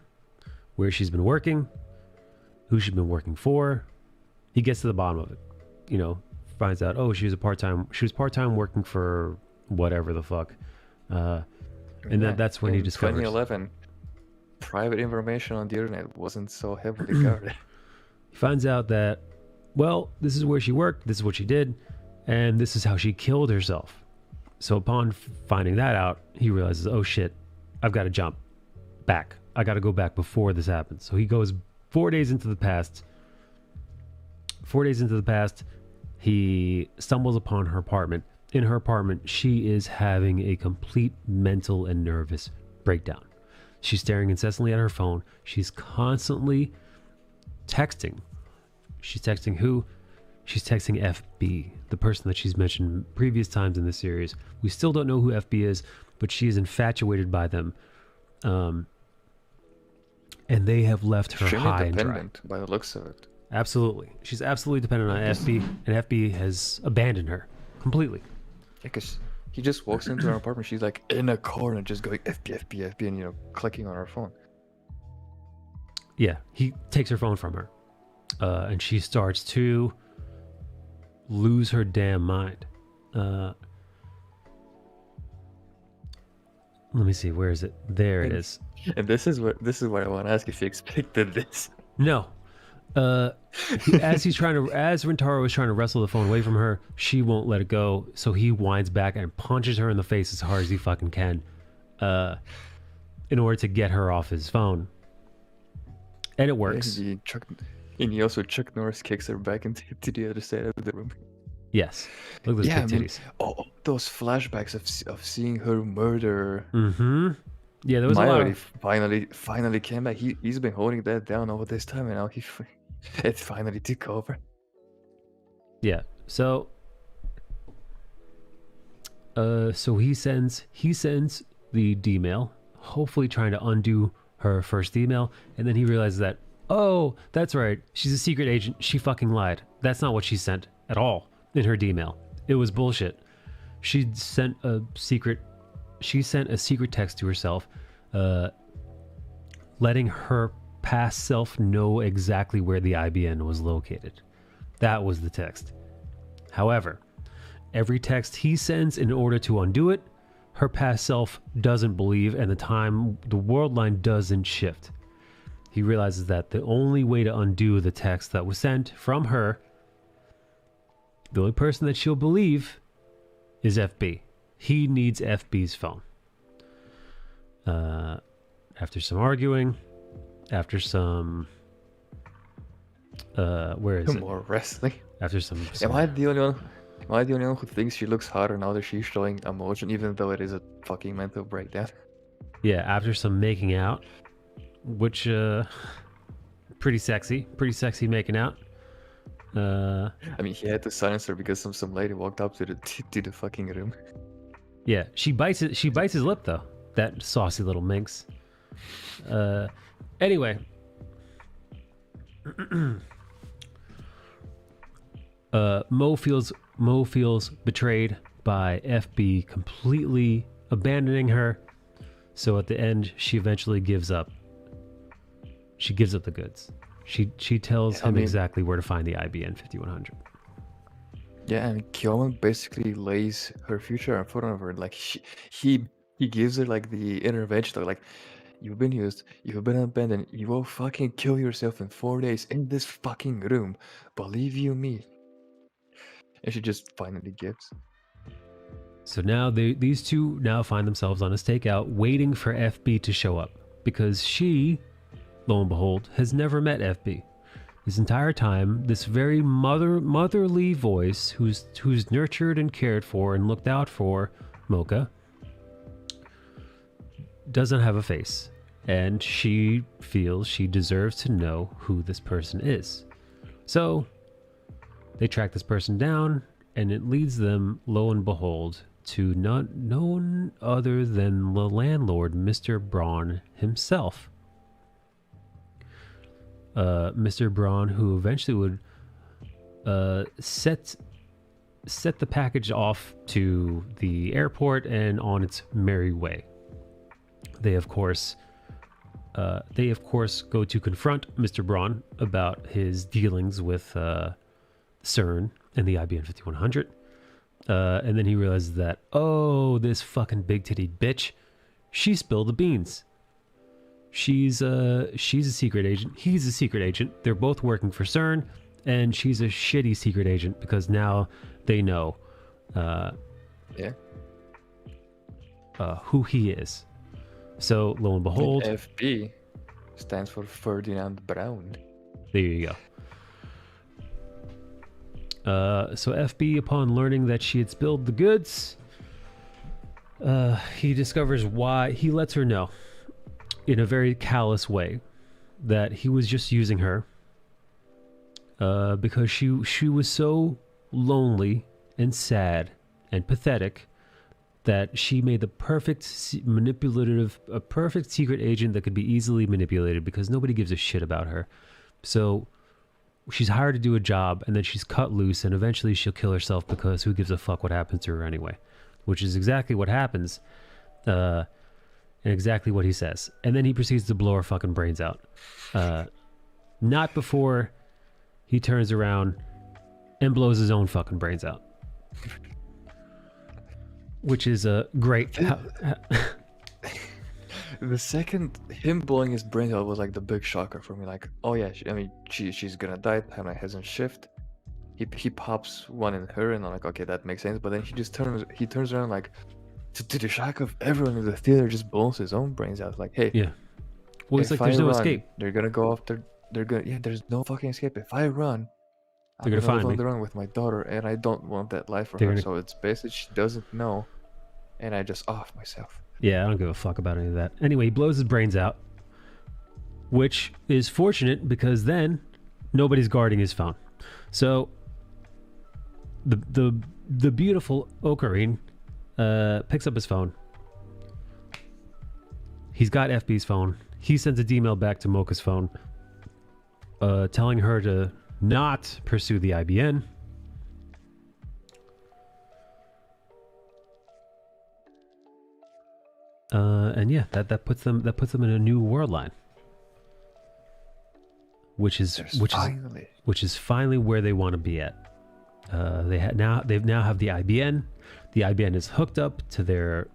where she's been working, who she's been working for. He gets to the bottom of it. You know, finds out, oh, she was part-time working for whatever the fuck. And that's when he discovers. 2011, private information on the internet wasn't so heavily guarded. He finds out that, well, this is where she worked, this is what she did, and this is how she killed herself. So upon finding that out, he realizes, oh shit, I've got to jump back. I got to go back before this happens. So he goes 4 days into the past. 4 days into the past, he stumbles upon her apartment. In her apartment, she is having a complete mental and nervous breakdown. She's staring incessantly at her phone. She's constantly texting. She's texting who? She's texting FB, the person that she's mentioned previous times in the series. We still don't know who FB is, but she is infatuated by them. And they have left her high and dry. By the looks of it. Absolutely. She's absolutely dependent on FB, and FB has abandoned her completely. Yeah, because he just walks into her apartment. She's like in a corner, just going FB, FB, FB, and clicking on her phone. Yeah, he takes her phone from her, and she starts to lose her damn mind. Let me see, where is it? There it is. And this is what I want to ask if you expected this. No. As Rintaro is trying to wrestle the phone away from her, she won't let it go, so he winds back and punches her in the face as hard as he fucking can, in order to get her off his phone. And it works. And he also Chuck Norris kicks her back into the other side of the room. Yes. Look at those big titties. Oh, those flashbacks of seeing her murder. Mm-hmm. Yeah, there was Mayuri finally came back. He's been holding that down all this time, and now it finally took over. Yeah. So he sends the D-mail, hopefully trying to undo her first email, and then he realizes that, oh, that's right, she's a secret agent. She fucking lied. That's not what she sent at all in her D-mail. It was bullshit. She sent a secret text to herself, letting her past self know exactly where the IBN was located. That was the text. However, every text he sends in order to undo it, her past self doesn't believe, and the world line doesn't shift. He realizes that the only way to undo the text that was sent from her, the only person that she'll believe, is FB. He needs FB's phone. After some arguing, after some where is it? More wrestling. After some Am I the only one who thinks she looks hotter now that she's showing emotion, even though it is a fucking mental breakdown? Yeah, after some making out, which pretty sexy making out. I mean, he had to silence her because some lady walked up to the fucking room. Yeah, she bites his lip though. That saucy little minx. Anyway. Mo feels betrayed by FB completely abandoning her. So at the end, she eventually gives up. She gives up the goods. She tells him exactly where to find the IBN 5100. Yeah, and Kyoman basically lays her future in front of her. Like he gives her like the intervention, like, you've been used, you've been abandoned, you will fucking kill yourself in 4 days in this fucking room. Believe you me. And she just finally gives. So now these two now find themselves on a stakeout waiting for FB to show up, because she, lo and behold, has never met FB. This entire time, this very motherly voice who's nurtured and cared for and looked out for Mocha doesn't have a face, and she feels she deserves to know who this person is. So they track this person down, and it leads them, lo and behold, to none other than the landlord, Mr. Braun himself. Mr. Braun, who eventually would set the package off to the airport and on its merry way. They of course go to confront Mr. Braun about his dealings with CERN and the IBM 5100. And then he realizes that, oh, this fucking big titty bitch, she spilled the beans. She's a secret agent. He's a secret agent. They're both working for CERN, and she's a shitty secret agent because now they know who he is. So lo and behold, FB stands for Ferdinand Braun. There you go. So FB, upon learning that she had spilled the goods, he discovers why. He lets her know in a very callous way that he was just using her because she was so lonely and sad and pathetic that she made the perfect a perfect secret agent that could be easily manipulated because nobody gives a shit about her. So she's hired to do a job, and then she's cut loose, and eventually she'll kill herself because who gives a fuck what happens to her anyway, which is exactly what happens. And exactly what he says. And then he proceeds to blow her fucking brains out. Not before he turns around and blows his own fucking brains out. Which is a great... The second him blowing his brains out was like the big shocker for me. Like, oh yeah, she's gonna die. Timeline hasn't shifted. He pops one in her, and I'm like, okay, that makes sense. But then he turns around like, to the shock of everyone in the theater, just blows his own brains out. Like, hey, yeah. Well, it's like there's no escape. They're gonna go after. There's no fucking escape. If I run, they're gonna find me. On the run with my daughter, and I don't want that life for her. So it's basically she doesn't know, and I just off myself. Yeah, I don't give a fuck about any of that. Anyway, he blows his brains out, which is fortunate because then nobody's guarding his phone. So the beautiful Ocarine picks up his phone. He's got FB's phone. He sends an email back to Mocha's phone telling her to not pursue the IBN. And yeah, that puts them in a new world line, which is finally where they want to be at. They now have the IBN. The IBN is hooked up to their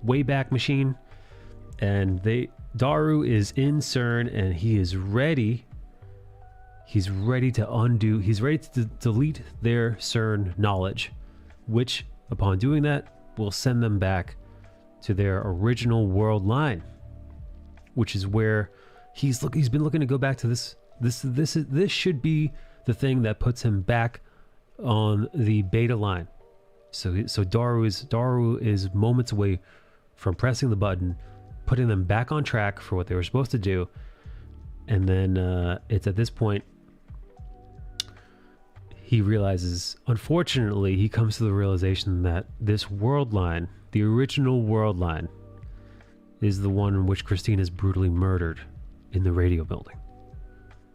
Wayback Machine, and Daru is in CERN, and he is ready. He's ready to undo. He's ready to delete their CERN knowledge, which, upon doing that, will send them back to their original world line, which is where he's been looking to go back to. This should be the thing that puts him back on the beta line. So Daru is moments away from pressing the button, putting them back on track for what they were supposed to do. And then it's at this point he realizes, unfortunately, he comes to the realization that this world line, the original world line, is the one in which Christine is brutally murdered in the radio building.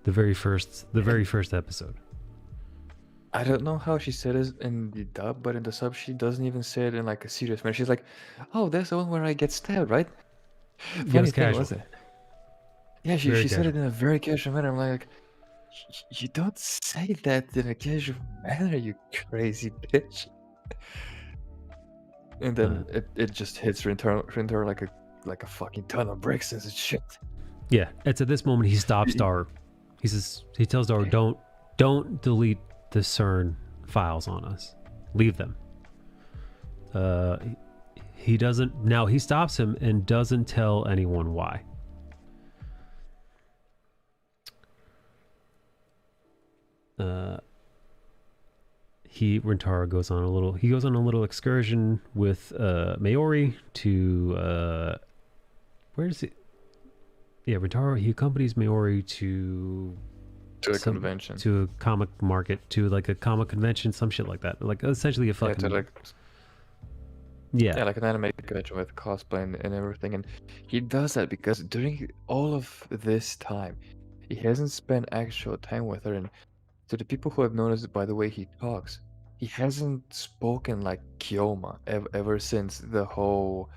The very first episode. I don't know how she said it in the dub, but in the sub she doesn't even say it in like a serious manner. She's like, "Oh, that's the one where I get stabbed, right?" Funny thing, was it? Yeah, she said it in a very casual manner. I'm like, you don't say that in a casual manner, you crazy bitch. And then it just hits Rintaro like a fucking ton of bricks and shit. Yeah, it's at this moment he stops Daru. He tells Daru, don't delete the CERN files on us. Leave them. He doesn't. Now he stops him and doesn't tell anyone why. Rintaro goes on a little excursion with Mayuri to where is it? Yeah, Rintaro, he accompanies Mayuri to a convention, to a comic market, to like a comic convention, some shit like that. Like essentially a fucking yeah, like an anime convention with cosplay and everything. And he does that because during all of this time, he hasn't spent actual time with her. And to the people who have noticed by the way he talks, he hasn't spoken like Kyoma ever since the whole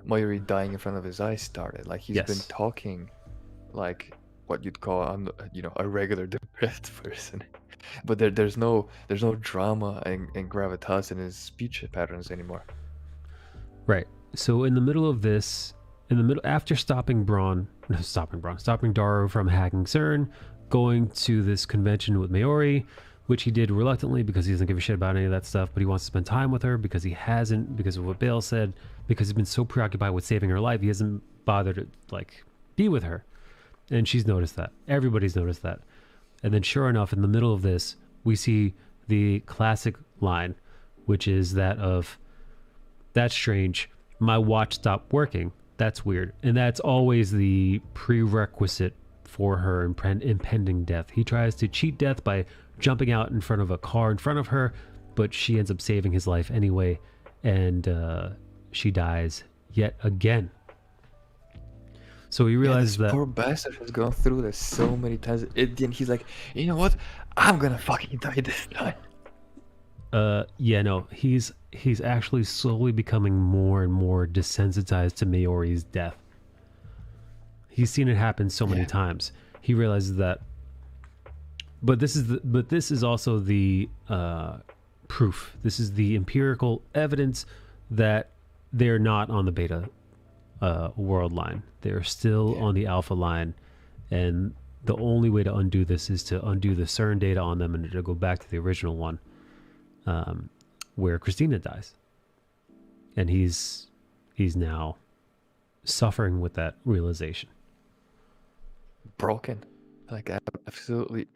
Mayuri dying in front of his eyes started. Like he's been talking like what you'd call a regular depressed person. But there's no drama and gravitas in his speech patterns anymore. Right. So in the middle of this, after stopping Daru from hacking CERN, going to this convention with Mayuri, which he did reluctantly because he doesn't give a shit about any of that stuff, but he wants to spend time with her because because of what Bale said, because he's been so preoccupied with saving her life, he hasn't bothered to like be with her. And she's noticed that. Everybody's noticed that. And then sure enough, in the middle of this, we see the classic line, which is that of, "That's strange. My watch stopped working. That's weird." And that's always the prerequisite for her impending death. He tries to cheat death by jumping out in front of a car in front of her, but she ends up saving his life anyway, and she dies yet again. So he realizes that poor bastard has gone through this so many times. And he's like, you know what? I'm gonna fucking die this time. Yeah, no, he's actually slowly becoming more and more desensitized to Mayuri's death. He's seen it happen so many times. He realizes that. But this is also the proof. This is the empirical evidence that they're not on the beta world line. They're still on the alpha line, and the only way to undo this is to undo the CERN data on them and to go back to the original one, where Christina dies, and he's now suffering with that realization. Broken, like absolutely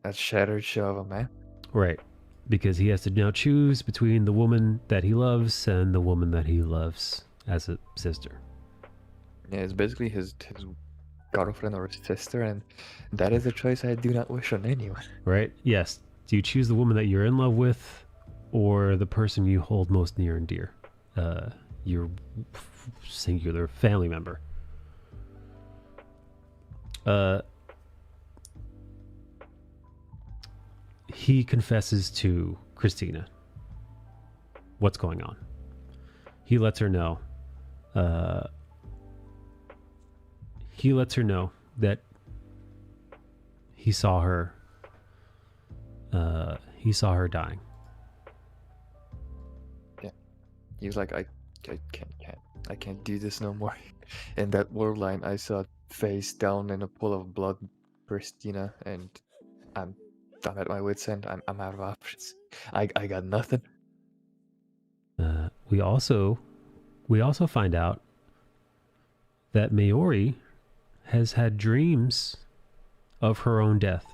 a shattered shell of a man. Right, because he has to now choose between the woman that he loves and the woman that he loves as a sister. Yeah, it's basically his girlfriend or his sister, and that is a choice I do not wish on anyone. Right? Yes. Do you choose the woman that you're in love with, or the person you hold most near and dear? Your singular family member. He confesses to Christina what's going on. He lets her know. He lets her know that he saw her. He saw her dying. Yeah, he was like, I can't do this no more. In that world line, I saw face down in a pool of blood, Christina, and I'm at my wit's end. I'm out of options. I got nothing. We also find out that Mayuri has had dreams of her own death,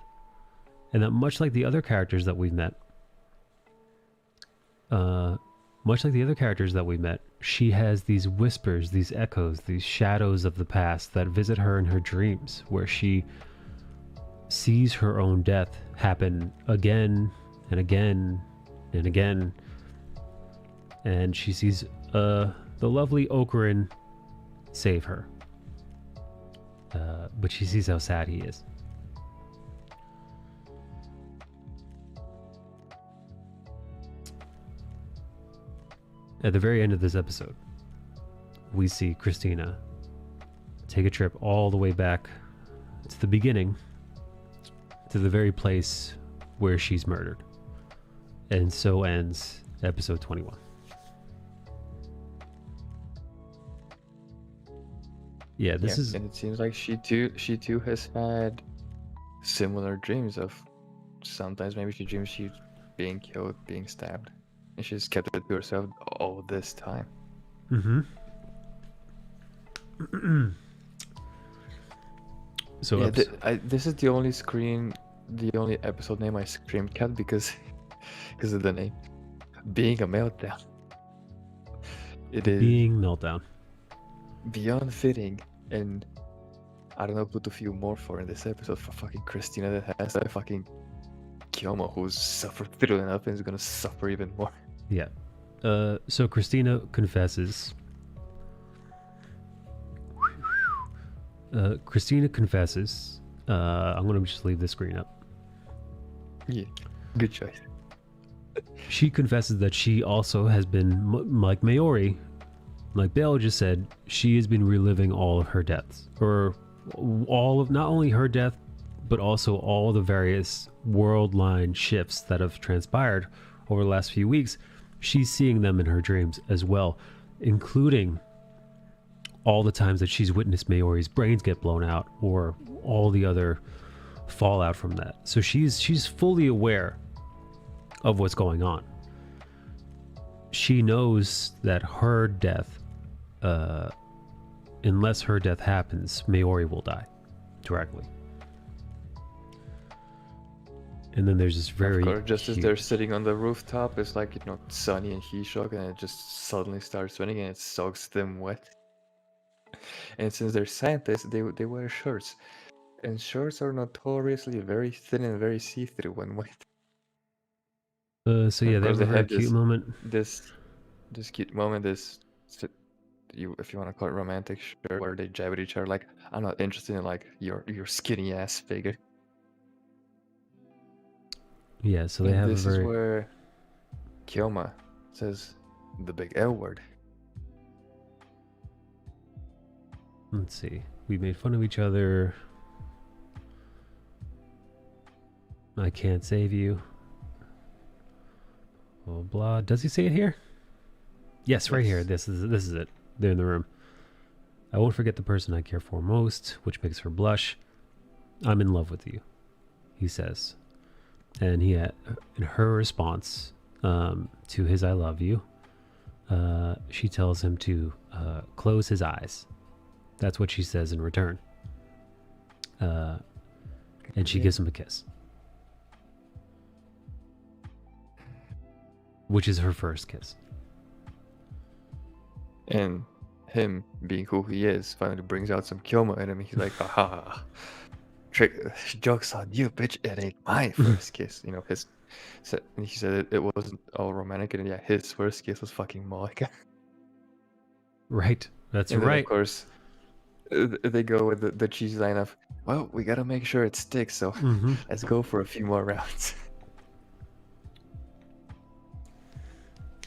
and that much like the other characters that we've met, she has these whispers, these echoes, these shadows of the past that visit her in her dreams, where she sees her own death happen again and again and again, and she sees the lovely Okurin save her. But she sees how sad he is. At the very end of this episode, we see Christina take a trip all the way back to the beginning, to the very place where she's murdered. And so ends episode 21. Yeah, this is... And it seems like she too has had similar dreams of, sometimes maybe she dreams she's being killed, being stabbed. And she's kept it to herself all this time. Mm-hmm. So Yeah, this is the only episode name I screamed cat because of the name. Being a meltdown. It is being meltdown. beyond fitting, and I don't know who to feel more for in this episode, for fucking Christina that has that fucking Kyomo who's suffered through enough and is gonna suffer even more. Yeah. So Christina confesses. I'm gonna just leave the screen up. Yeah, good choice. She confesses that she also has been, like Mayuri, like Bale just said, she has been reliving all of her deaths. Or all of, not only her death, but also all the various world line shifts that have transpired over the last few weeks. She's seeing them in her dreams as well, including all the times that she's witnessed Mayuri's brains get blown out, or all the other fallout from that. So she's fully aware of what's going on. She knows that her death, unless her death happens, Mayuri will die directly. And then there's this very Of course, just as they're sitting on the rooftop, it's like, sunny and heat shock, and it just suddenly starts raining and it soaks them wet. And since they're scientists, they wear shirts. And shirts are notoriously very thin and very see-through when wet. So yeah, they have a very cute moment. This cute moment, if you want to call it romantic shirt, where they jab at each other like, I'm not interested in like your skinny ass figure. Yeah, so they have this a very... is where Kyoma says the big L word. Let's see. We made fun of each other. I can't save you. Oh, blah. Does he say it here? Yes, right here. This is it. They're in the room. I won't forget the person I care for most, which makes her blush. I'm in love with you, he says. And in her response to his I love you, she tells him to close his eyes. That's what she says in return. And she gives him a kiss. Which is her first kiss. And him, being who he is, finally brings out some Kyoma in him. He's like, aha, joke's on you, bitch. It ain't my first kiss. And he said it wasn't all romantic, and yeah, his first kiss was fucking Moika. Right. That's and right. Then, of course, they go with the cheesy line of, well, we gotta make sure it sticks, so let's go for a few more rounds.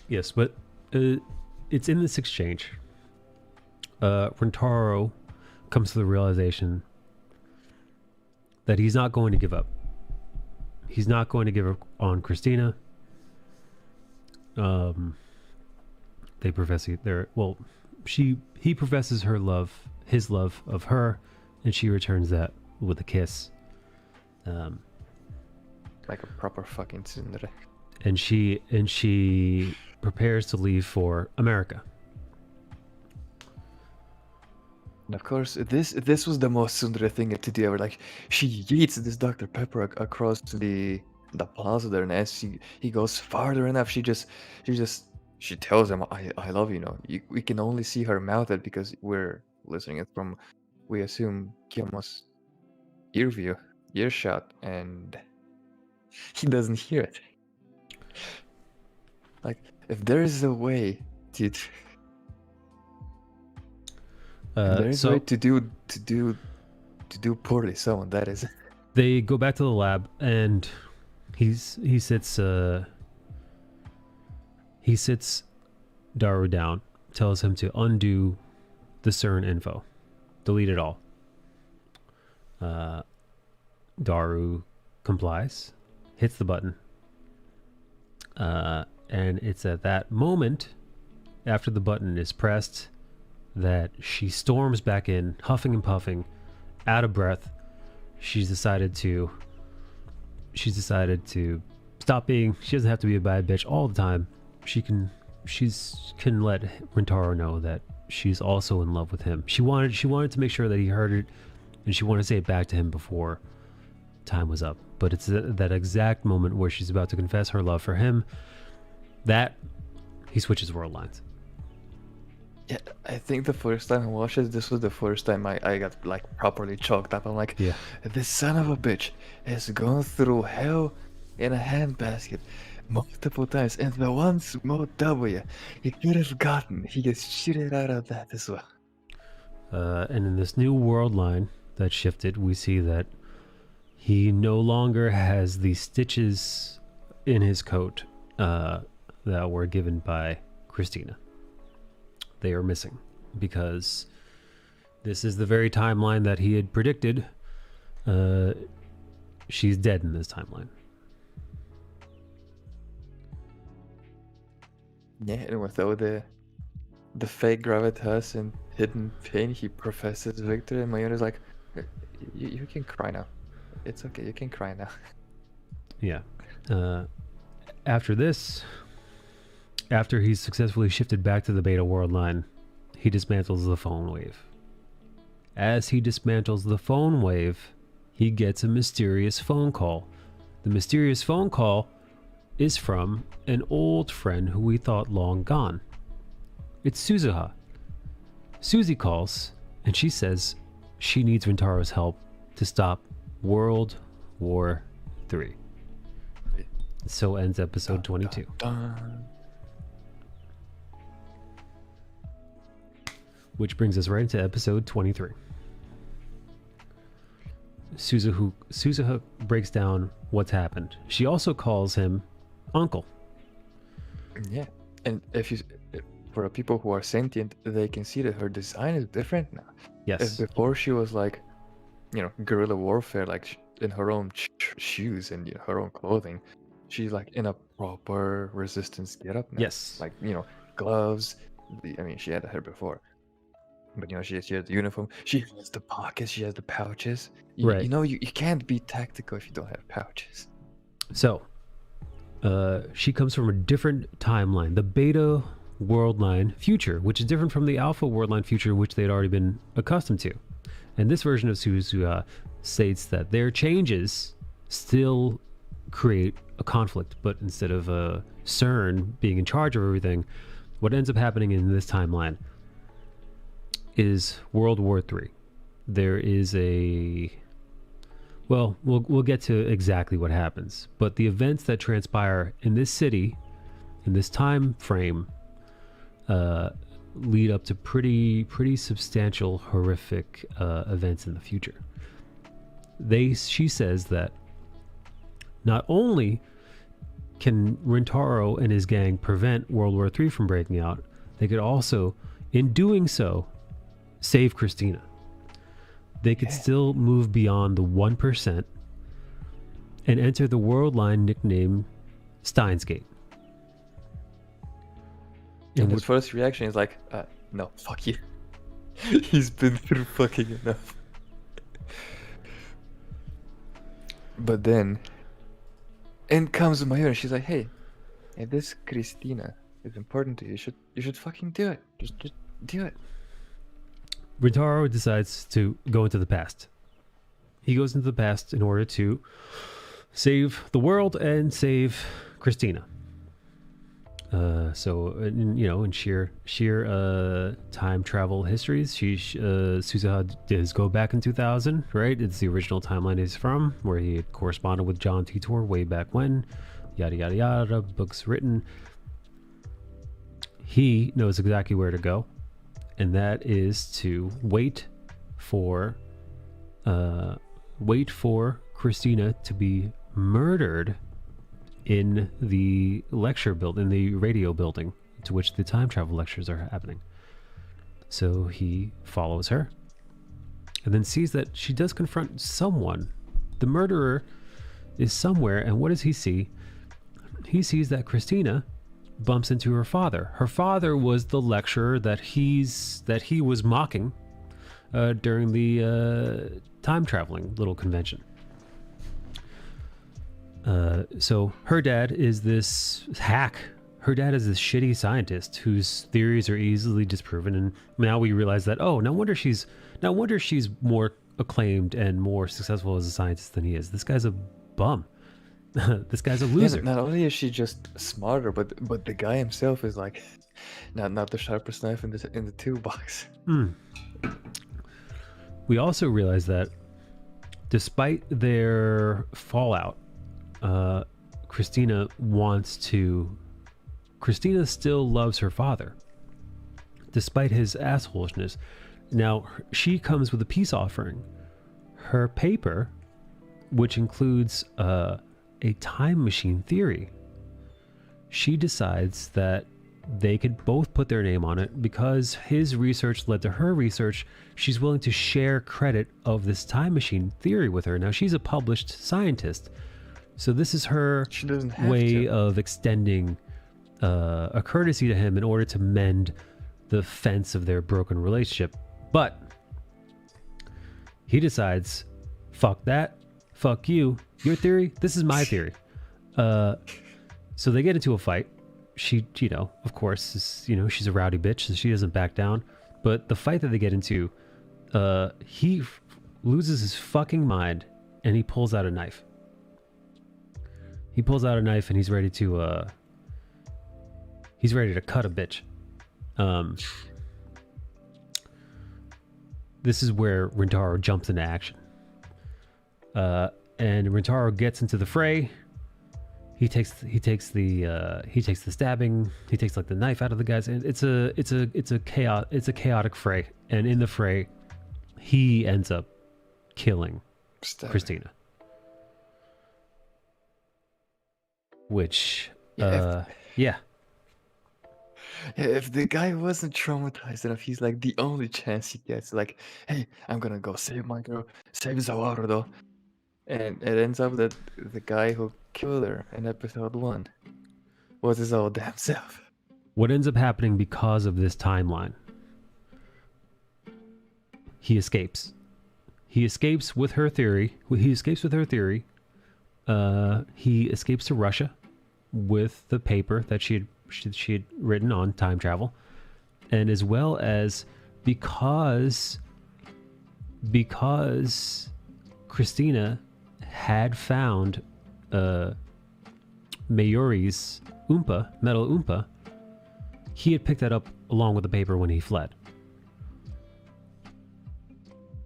Yes, but it's in this exchange. Rintaro comes to the realization that he's not going to give up. He's not going to give up on Christina. They profess he professes his love of her, and she returns that with a kiss. Like a proper fucking tsundere. And she prepares to leave for America. And of course, this was the most tsundere thing to do ever. Like, she yeets this Dr. Pepper across the plaza there, and as he goes farther enough, she tells him, I love you. We can only see her mouth it because we're listening it from, we assume, Kyomo's earshot, and he doesn't hear it. Like, if there is a way to do poorly someone, that is. They go back to the lab, and he sits Daru down, tells him to undo the CERN info, delete it all. Daru complies, hits the button, and it's at that moment, after the button is pressed, that she storms back in, huffing and puffing, out of breath. She's decided to stop being, she doesn't have to be a bad bitch all the time. she can let Rintaro know that she's also in love with him. She wanted to make sure that he heard it, and she wanted to say it back to him before time was up. But it's that exact moment where she's about to confess her love for him that he switches world lines. Yeah, I think the first time I watched it, this was the first time I got like properly choked up. I'm like, Yeah. this son of a bitch has gone through hell in a handbasket multiple times, and the one small W he could have gotten, he gets shitted out of that as well. And in this new world line that shifted, we see that he no longer has the stitches in his coat that were given by Christina. They are missing because this is the very timeline that he had predicted. She's dead in this timeline. Yeah, and without the fake gravitas and hidden pain, he professes victory, and Mayuri's like, you can cry now. It's okay, you can cry now. Yeah. After this, after he's successfully shifted back to the beta world line, he dismantles the phone wave. As he dismantles the phone wave, he gets a mysterious phone call. The mysterious phone call is from an old friend who we thought long gone. It's Suzuha. Suzy calls, and she says she needs Rintaro's help to stop World War III. So ends episode 22. Which brings us right into episode 23. Suzuha breaks down what's happened. She also calls him Uncle. Yeah, and for people who are sentient, they can see that her design is different now. Yes. If before she was like, guerrilla warfare, like in her own shoes and her own clothing, she's like in a proper resistance getup now. Yes. Like gloves. She had her before. But she has the uniform. She has the pockets. She has the pouches. Right. You can't be tactical if you don't have pouches. So, she comes from a different timeline, the beta world line future, which is different from the alpha world line future, which they'd already been accustomed to. And this version of Suzuha states that their changes still create a conflict, but instead of CERN being in charge of everything, what ends up happening in this timeline is World War III. There is we'll get to exactly what happens, but the events that transpire in this city, in this time frame, lead up to pretty substantial, horrific events in the future. She says that not only can Rintaro and his gang prevent World War III from breaking out, they could also, in doing so, save Christina. They could still move beyond the 1% and enter the world line nicknamed STEINS GATE. And his first reaction is like, no, fuck you. He's been through fucking enough. But then, in comes Mayuri, and she's like, hey, if this Christina is important to you, you should fucking do it. Just do it. Rintaro decides to go into the past. He goes into the past in order to save the world and save Christina. In sheer time travel histories, Suzuha does go back in 2000, right? It's the original timeline he's from, where he had corresponded with John Titor way back when, yada yada yada, books written. He knows exactly where to go, and that is to wait for Christina to be murdered in the lecture building, in the radio building to which the time travel lectures are happening. So he follows her and then sees that she does confront someone. The murderer is somewhere, and what does he see? He sees that Christina bumps into her father. Her father was the lecturer that he was mocking during the time traveling little convention. So her dad is this hack her dad is this shitty scientist whose theories are easily disproven, and now we realize that, oh, no wonder she's more acclaimed and more successful as a scientist than he is. This guy's a bum. This guy's a loser. Yeah, not only is she just smarter, but the guy himself is like not the sharpest knife in the toolbox. We also realize that despite their fallout, Christina still loves her father, despite his assholishness. Now, she comes with a peace offering. Her paper, which includes a time machine theory. She decides that they could both put their name on it because his research led to her research. She's willing to share credit of this time machine theory with her. Now, she's a published scientist, so this is her way of extending a courtesy to him in order to mend the fence of their broken relationship. But he decides, fuck that, fuck you, your theory, this is my theory. So they get into a fight. She, of course, is, she's a rowdy bitch, so she doesn't back down. But the fight that they get into, he loses his fucking mind, and he pulls out a knife. He pulls out a knife, and he's ready to cut a bitch. This is where Rintaro jumps into action. And Rintaro gets into the fray. He takes the stabbing. He takes like the knife out of the guys. And it's a chaotic fray. And in the fray, he ends up killing Christina. Which, yeah. If the guy wasn't traumatized enough, he's like the only chance he gets. Like, hey, I'm gonna go save my girl, save Zawaru though. And it ends up that the guy who killed her in episode 1 was his old damn self. What ends up happening because of this timeline? He escapes. He escapes with her theory. He escapes to Russia with the paper that she had written on time travel, and as well as because Christina had found Mayuri's metal Oompa, he had picked that up along with the paper when he fled.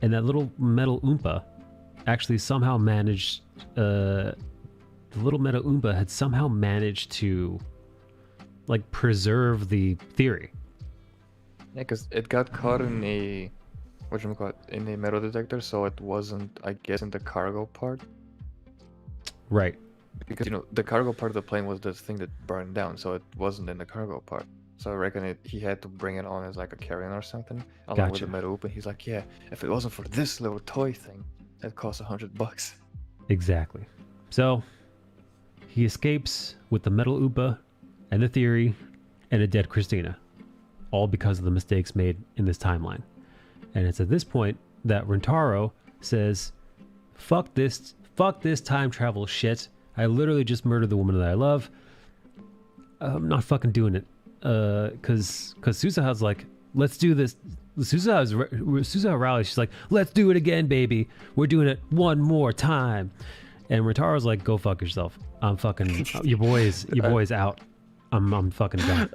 And that little metal Oompa actually somehow managed, the little metal Oompa had somehow managed to like preserve the theory. Yeah, because it got caught in a in a metal detector, so it wasn't, I guess, in the cargo part. Right. Because the cargo part of the plane was the thing that burned down, so it wasn't in the cargo part. So I reckon he had to bring it on as like a carry-on or something, along with the metal open. He's like, yeah, if it wasn't for this little toy thing, that cost $100. Exactly. So he escapes with the metal Oompa and the theory and a dead Christina, all because of the mistakes made in this timeline. And it's at this point that Rintaro says, fuck this time travel shit. I literally just murdered the woman that I love. I'm not fucking doing it. Cause Susaha's like, let's do this. Susaha rallies. She's like, let's do it again, baby. We're doing it one more time. And Rintaro's like, go fuck yourself. I'm fucking, your boy's out. I'm fucking done.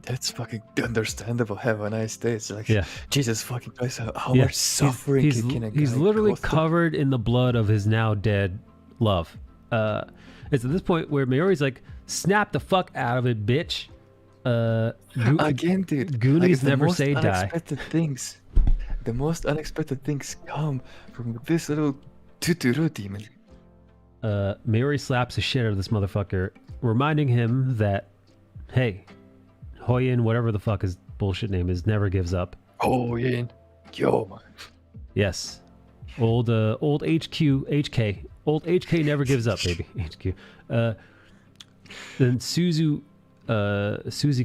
That's fucking understandable. Have a nice day. It's like, yeah. Jesus fucking Christ, how much suffering can a guy He's literally go through? covered in the blood of his now dead love. It's at this point where Mayuri's like, snap the fuck out of it, bitch. Again, dude. Goonies like, never say die. The most unexpected things come from this little Tuturu demon. Mayuri slaps the shit out of this motherfucker, reminding him that, hey, Hoyin, whatever the fuck his bullshit name is, never gives up. Hoyin, yo, man. Yes. Old HK. Old HK never gives up, baby. HQ. Then Susie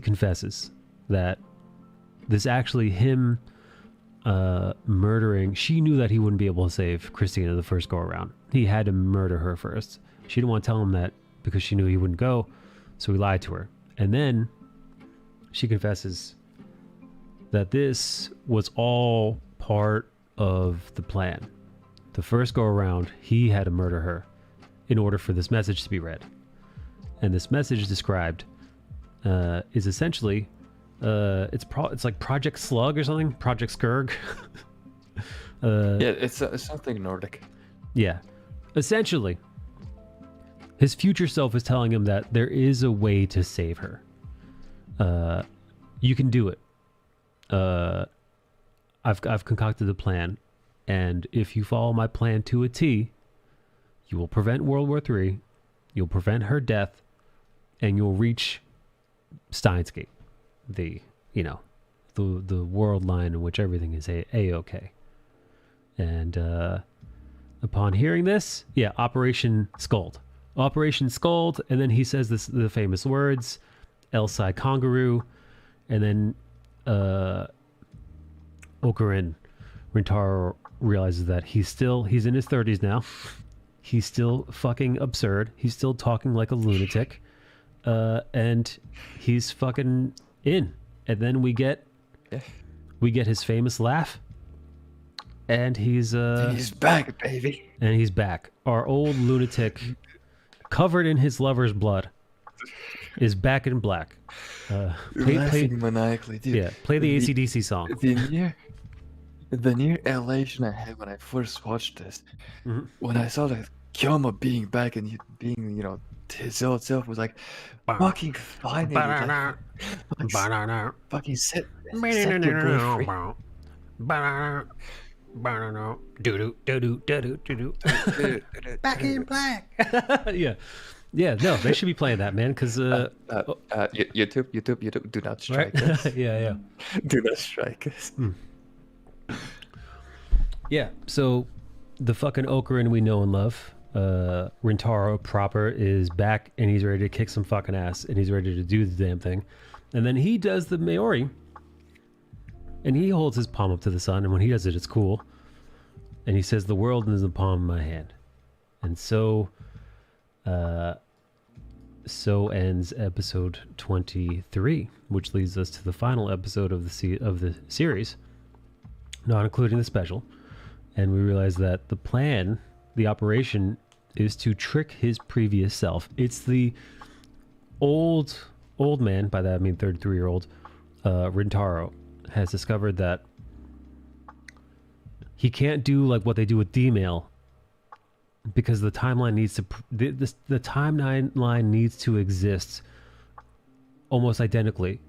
confesses that this actually him murdering. She knew that he wouldn't be able to save Christina the first go around. He had to murder her first. She didn't want to tell him that because she knew he wouldn't go. So he lied to her. And then she confesses that this was all part of the plan. The first go around, he had to murder her in order for this message to be read. And this message described is essentially it's like Project Slug or something, Project Skurg. Yeah, it's something Nordic. Yeah, essentially, his future self is telling him that there is a way to save her. You can do it. I've concocted a plan, and if you follow my plan to a T, you will prevent World War III, you'll prevent her death, and you'll reach STEINS GATE, the world line in which everything is a-okay. And upon hearing this, Operation Scold, and then he says the famous words, Elsai Kangaroo, and then Okurin Rintaro realizes that he's in his 30s now. He's still fucking absurd. He's still talking like a lunatic. And he's fucking in. And then we get his famous laugh. And he's back, baby. And he's back. Our old lunatic, covered in his lover's blood, is back in black. Play maniacally, dude. Yeah, play the AC/DC song. The near elation I had when I first watched this, when I saw that Kyoma being back and being, his old self, was like, fucking finally, fucking set your girl free. Back in black. Yeah, no, they should be playing that, man, because YouTube, do not strike us. Yeah. Do not strike us. Yeah, so the fucking Okurin we know and love, Rintaro proper, is back, and he's ready to kick some fucking ass, and he's ready to do the damn thing. And then he does the Mayuri, and he holds his palm up to the sun, and when he does it, it's cool. And he says, the world is in the palm of my hand. And so ends episode 23, which leads us to the final episode of the series, not including the special. And we realize that the plan, the operation, is to trick his previous self. It's the old man, by that I mean 33-year-old, Rintaro, has discovered that he can't do like what they do with D-mail, because the timeline needs to the timeline needs to exist almost identically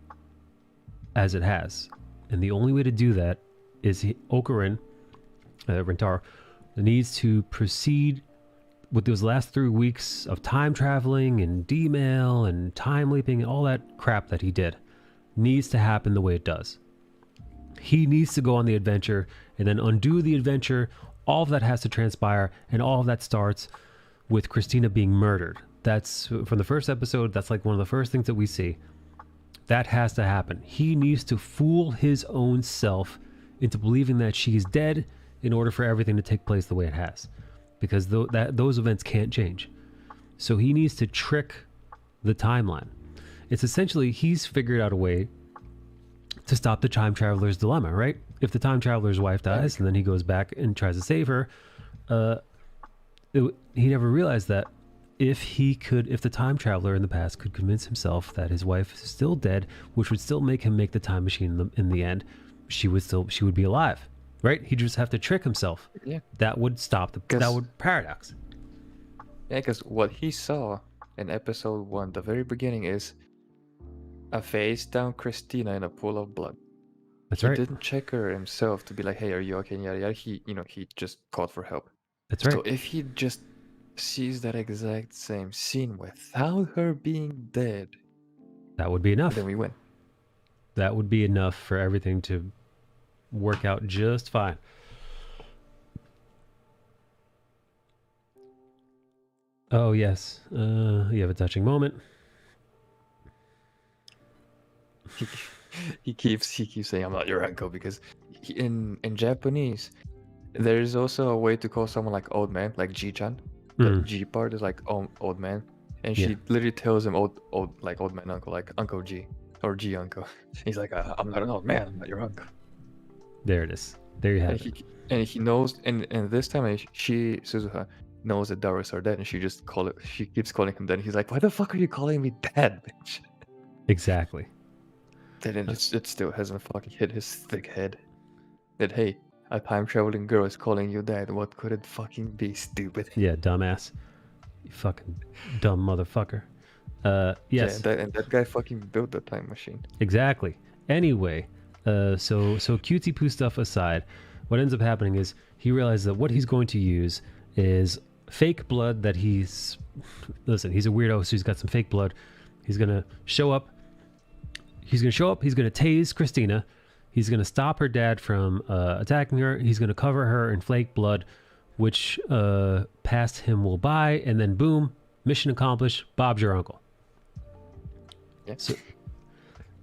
as it has, and the only way to do that is Okurin Rintaro needs to proceed with those last 3 weeks of time traveling and D-mail and time leaping and all that crap that he did needs to happen the way it does. He needs to go on the adventure and then undo the adventure. All of that has to transpire, and all of that starts with Christina being murdered. That's from the first episode. That's like one of the first things that we see. That has to happen. He needs to fool his own self into believing that she's dead in order for everything to take place the way it has, because those events can't change. So he needs to trick the timeline. It's essentially, he's figured out a way to stop the time traveler's dilemma, right? If the time traveler's wife dies and then he goes back and tries to save her, he never realized that if the time traveler in the past could convince himself that his wife is still dead, which would still make him make the time machine in the end, she would be alive, right? He'd just have to trick himself. Yeah. That would stop that would paradox. Yeah, because what he saw in episode 1, the very beginning, is a face down Christina in a pool of blood. That's right. He didn't check her himself to be like, "Hey, are you okay?" And yada yada. He just called for help. That's right. So if he just sees that exact same scene without her being dead, that would be enough. Then we win. That would be enough for everything to work out just fine. Oh yes, you have a touching moment. He keeps saying, "I'm not your uncle," because in Japanese, there is also a way to call someone like old man, like Ji-chan. The G part is like old man. and Yeah. she literally tells him old man uncle, like Uncle G or G uncle. He's like, I'm not an old man, I'm not your uncle. There it is. There you have And it. he knows, and this time she Suzuha knows that Darius are dead, and she keeps calling him dad. He's like, why the fuck are you calling me dad, bitch? Exactly. Then it still hasn't fucking hit his thick head that, hey, a time traveling girl is calling you dad. What could it fucking be, stupid? Yeah, dumbass. You fucking dumb motherfucker. Yes. Yeah, and that guy fucking built the time machine. Exactly. Anyway, so cutesy poo stuff aside, what ends up happening is he realizes that what he's going to use is fake blood that he's a weirdo, so he's got some fake blood. He's gonna show up. He's gonna tase Christina. He's gonna stop her dad from attacking her. He's gonna cover her in fake blood, which past him will buy, and then boom, mission accomplished. Bob's your uncle. Yeah. So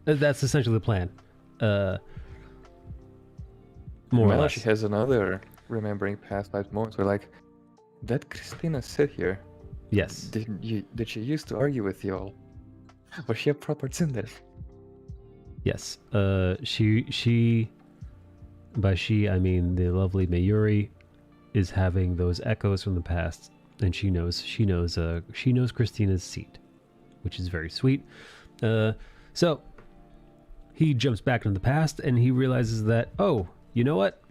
that's essentially the plan. More or Now less. she has another remembering past life moments where, like, did Christina sit here? Yes. Did she used to argue with you all? Was she a proper tsundere? Yes. She by she I mean the lovely Mayuri is having those echoes from the past, and she knows Christina's seat, which is very sweet. So he jumps back into the past and he realizes that, oh, you know what?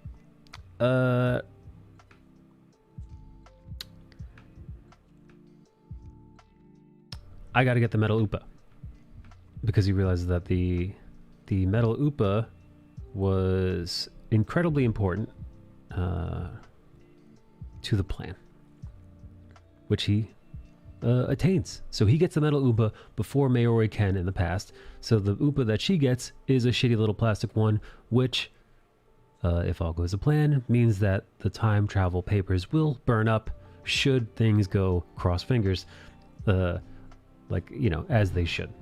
I got to get the metal Upa, because he realizes that the metal Upa was incredibly important to the plan, which he attains. So he gets the metal Upa before Mayuri can in the past. So the Upa that she gets is a shitty little plastic one, which, if all goes to plan, means that the time travel papers will burn up should things go cross fingers, like, you know, as they should.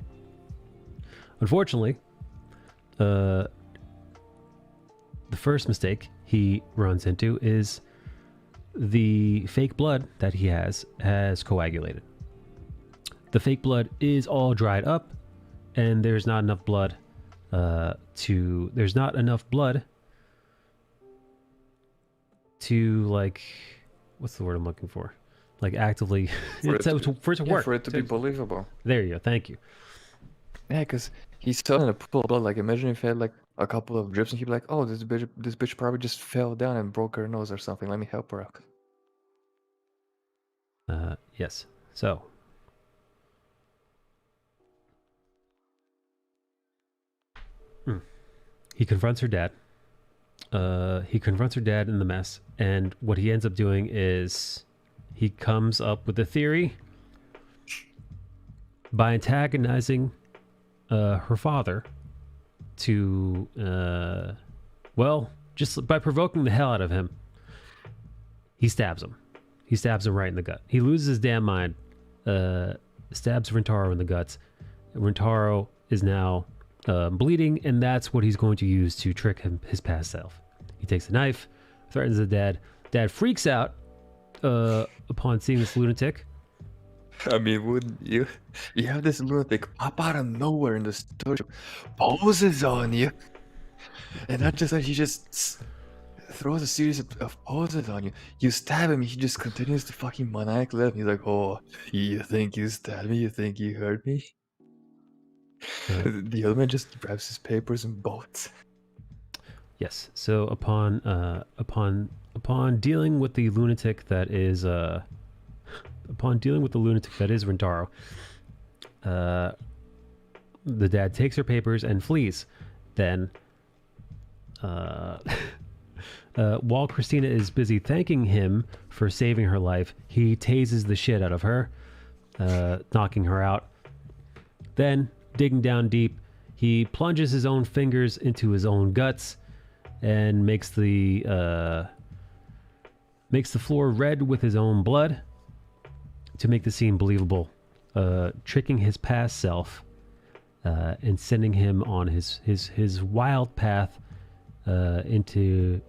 Unfortunately, the first mistake he runs into is the fake blood that he has coagulated. The fake blood is all dried up, and there's not enough blood to, like, what's the word I'm looking for? Like, actively for it to work. For it to be believable. There you go. Thank you. Yeah, because he's still in a pool of blood. Like, imagine if he had like a couple of drips and he'd be like, oh, this bitch probably just fell down and broke her nose or something. Let me help her out. Yes. So he confronts her dad. In the mess, and what he ends up doing is he comes up with a theory by antagonizing her father to, just by provoking the hell out of him. He stabs him right in the gut. He loses his damn mind, stabs Rintaro in the guts. Rintaro is now bleeding, and that's what he's going to use to trick his past self. He takes the knife, threatens the dad. Dad freaks out upon seeing this lunatic. I mean, wouldn't you? You have this lunatic pop out of nowhere in the studio, poses on you, and not just that, he just throws a series of poses on you. You stab him, he just continues to fucking maniacally laugh. He's like, oh, you think you stabbed me? You think you hurt me? The other man just grabs his papers and bolts. Yes. So upon dealing with the lunatic that is Rintaro, the dad takes her papers and flees. Then, while Christina is busy thanking him for saving her life, he tases the shit out of her, knocking her out. Then, digging down deep, he plunges his own fingers into his own guts and makes the floor red with his own blood to make the scene believable, tricking his past self and sending him on his wild path into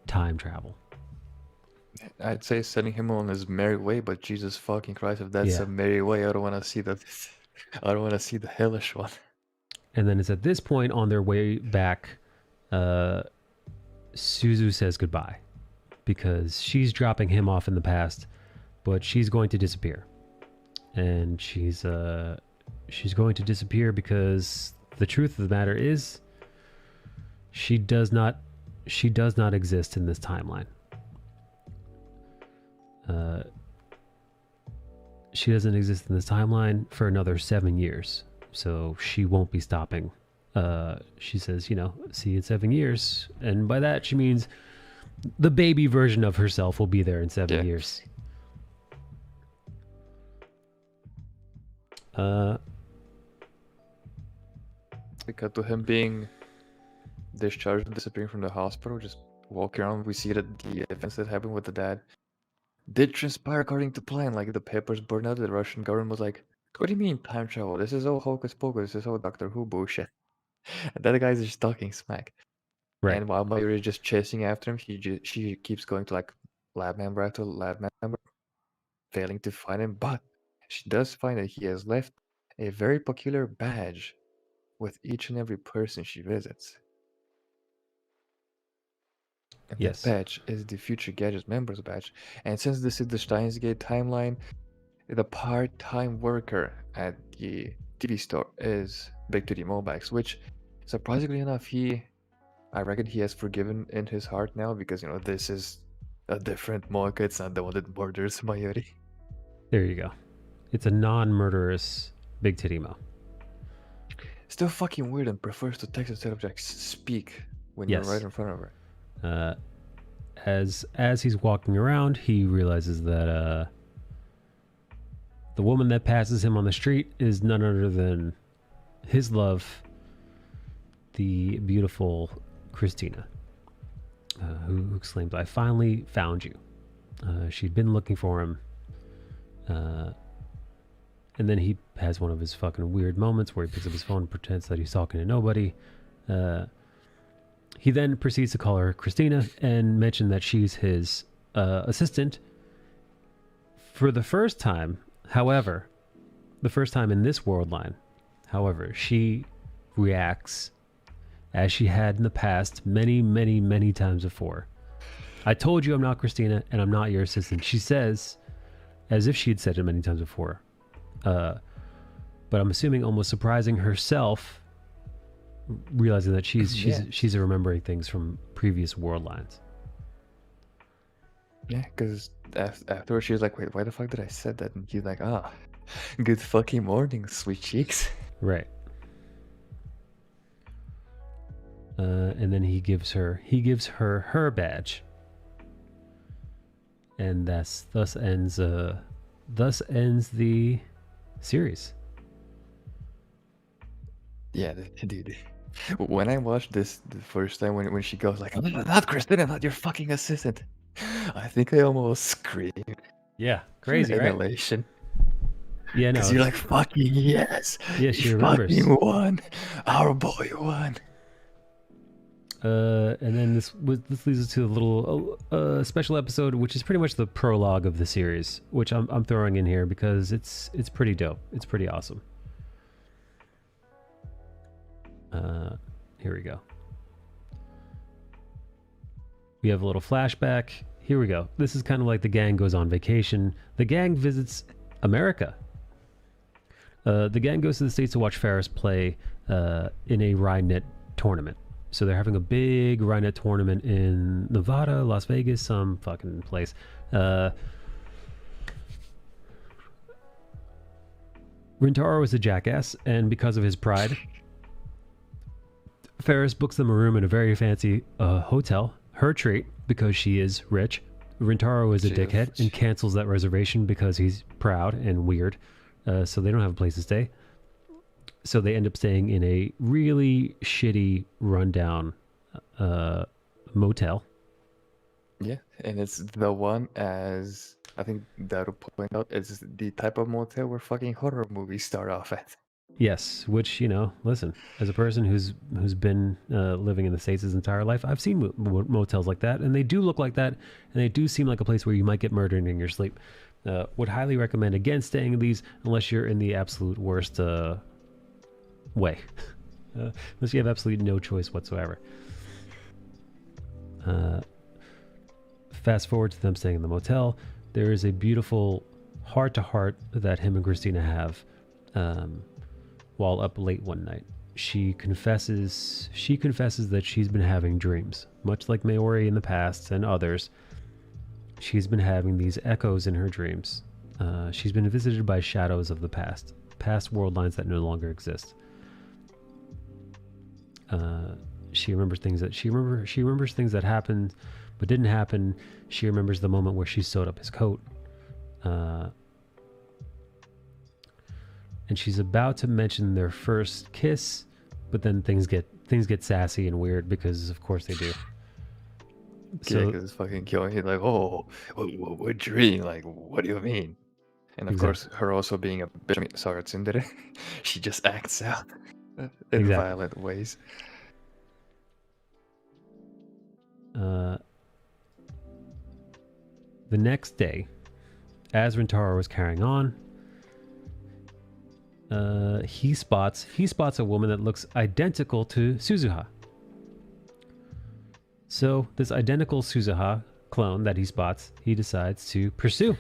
time travel. I'd say sending him on his merry way, but Jesus fucking Christ, if that's Yeah. a merry way, I don't want to see that. I don't want to see the hellish one. And then it's at this point on their way back, Suzu says goodbye because she's dropping him off in the past, but she's going to disappear. And she's going to disappear because the truth of the matter is she does not exist in this timeline. She doesn't exist in this timeline for another 7 years, so she won't be stopping. She says, see you in 7 years, and by that she means the baby version of herself will be there in 7 years. We cut to him being discharged and disappearing from the hospital, just walking around. We see that the events that happened with the dad did transpire according to plan. Like the papers burned out, the Russian government was like, "What do you mean time travel? This is all hocus pocus. This is all Doctor Who bullshit." And that guy's just talking smack. Right. And while Mayuri is just chasing after him, she keeps going to like lab member after lab member, failing to find him. But she does find that he has left a very peculiar badge with each and every person she visits. And Yes. that badge is the Future Gadgets members badge. And since this is the STEINS GATE timeline, the part-time worker at the TV store is Big Titty Mobax, which surprisingly enough, I reckon he has forgiven in his heart now because, this is a different Mocha. It's not the one that murders Mayuri. There you go. It's a non-murderous Big Titty Mo. Still fucking weird and prefers to text instead of just speak when you're right in front of her. As he's walking around, he realizes that the woman that passes him on the street is none other than his love, the beautiful Christina, who exclaims, "I finally found you." She'd been looking for him. And then he has one of his fucking weird moments where he picks up his phone and pretends that he's talking to nobody. He then proceeds to call her Christina and mention that she's his assistant. For the first time, however, the first time in this world line, however, she reacts as she had in the past many, many, many times before. "I told you I'm not Christina and I'm not your assistant," she says, as if she had said it many times before. But I'm assuming almost surprising herself, realizing that she's remembering things from previous world lines. Yeah, because afterwards she was like, "Wait, why the fuck did I said that?" And he's like, "Good fucking morning, sweet cheeks." Right. And then he gives her her badge, and thus ends the series. Yeah, dude. When I watched this the first time, when she goes like, "I'm not Christina, I'm not your fucking assistant," I think I almost screamed. Yeah, crazy, right? Elation. Yeah, no. Because you're like, fucking yes. Yeah, she remembers. Fucking won. Our boy won. And then this leads us to a little special episode, which is pretty much the prologue of the series, which I'm throwing in here because it's pretty dope. It's pretty awesome. Here we go. We have a little flashback. Here we go. This is kind of like the gang goes on vacation. The gang visits America. The gang goes to the States to watch Ferris play in a Rhinenet tournament. So they're having a big Rhinenet tournament in Nevada, Las Vegas, some fucking place. Rintaro is a jackass, and because of his pride, Ferris books them a room in a very fancy hotel. Her treat, because she is rich. Rintaro is a dickhead and cancels that reservation because he's proud and weird. So they don't have a place to stay. So they end up staying in a really shitty, rundown motel. Yeah, and it's the one, as I think Daru pointed out, it's the type of motel where fucking horror movies start off at. Yes, which, listen, as a person who's been living in the States his entire life, I've seen motels like that, and they do look like that, and they do seem like a place where you might get murdered in your sleep. Would highly recommend against staying in these unless you're in the absolute worst way. Unless you have absolutely no choice whatsoever. Fast forward to them staying in the motel. There is a beautiful heart-to-heart that him and Christina have while up late one night. She confesses that she's been having dreams, much like Mayuri in the past and others. She's been having these echoes in her dreams. She's been visited by shadows of the past world lines that no longer exist. She remembers things that happened but didn't happen. She remembers the moment where she sewed up his coat. And she's about to mention their first kiss, but then things get sassy and weird because of course they do. Yeah, because it's fucking killing. He's like, oh, what dream? Like, what do you mean? And of course, her also being a bitch, sorry, tsundere, she just acts out in violent ways. The next day, as Rintaro was carrying on, he spots a woman that looks identical to Suzuha. So this identical Suzuha clone that he spots, he decides to pursue.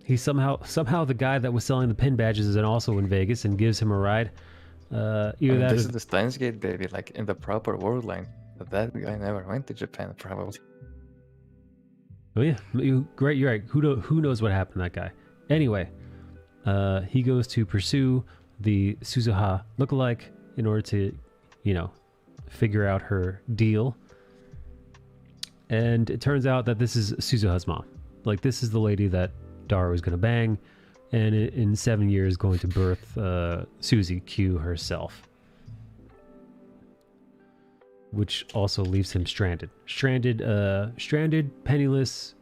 He somehow the guy that was selling the pin badges is also in Vegas and gives him a ride. This is the STEINS GATE, baby, like in the proper world line. But that guy never went to Japan, probably. Oh yeah, you're right. Who knows what happened to that guy? Anyway, he goes to pursue the Suzuha lookalike in order to, figure out her deal. And it turns out that this is Suzuha's mom. Like, this is the lady that Daru is going to bang, and in 7 years going to birth Suzy Q herself. Which also leaves him stranded, penniless,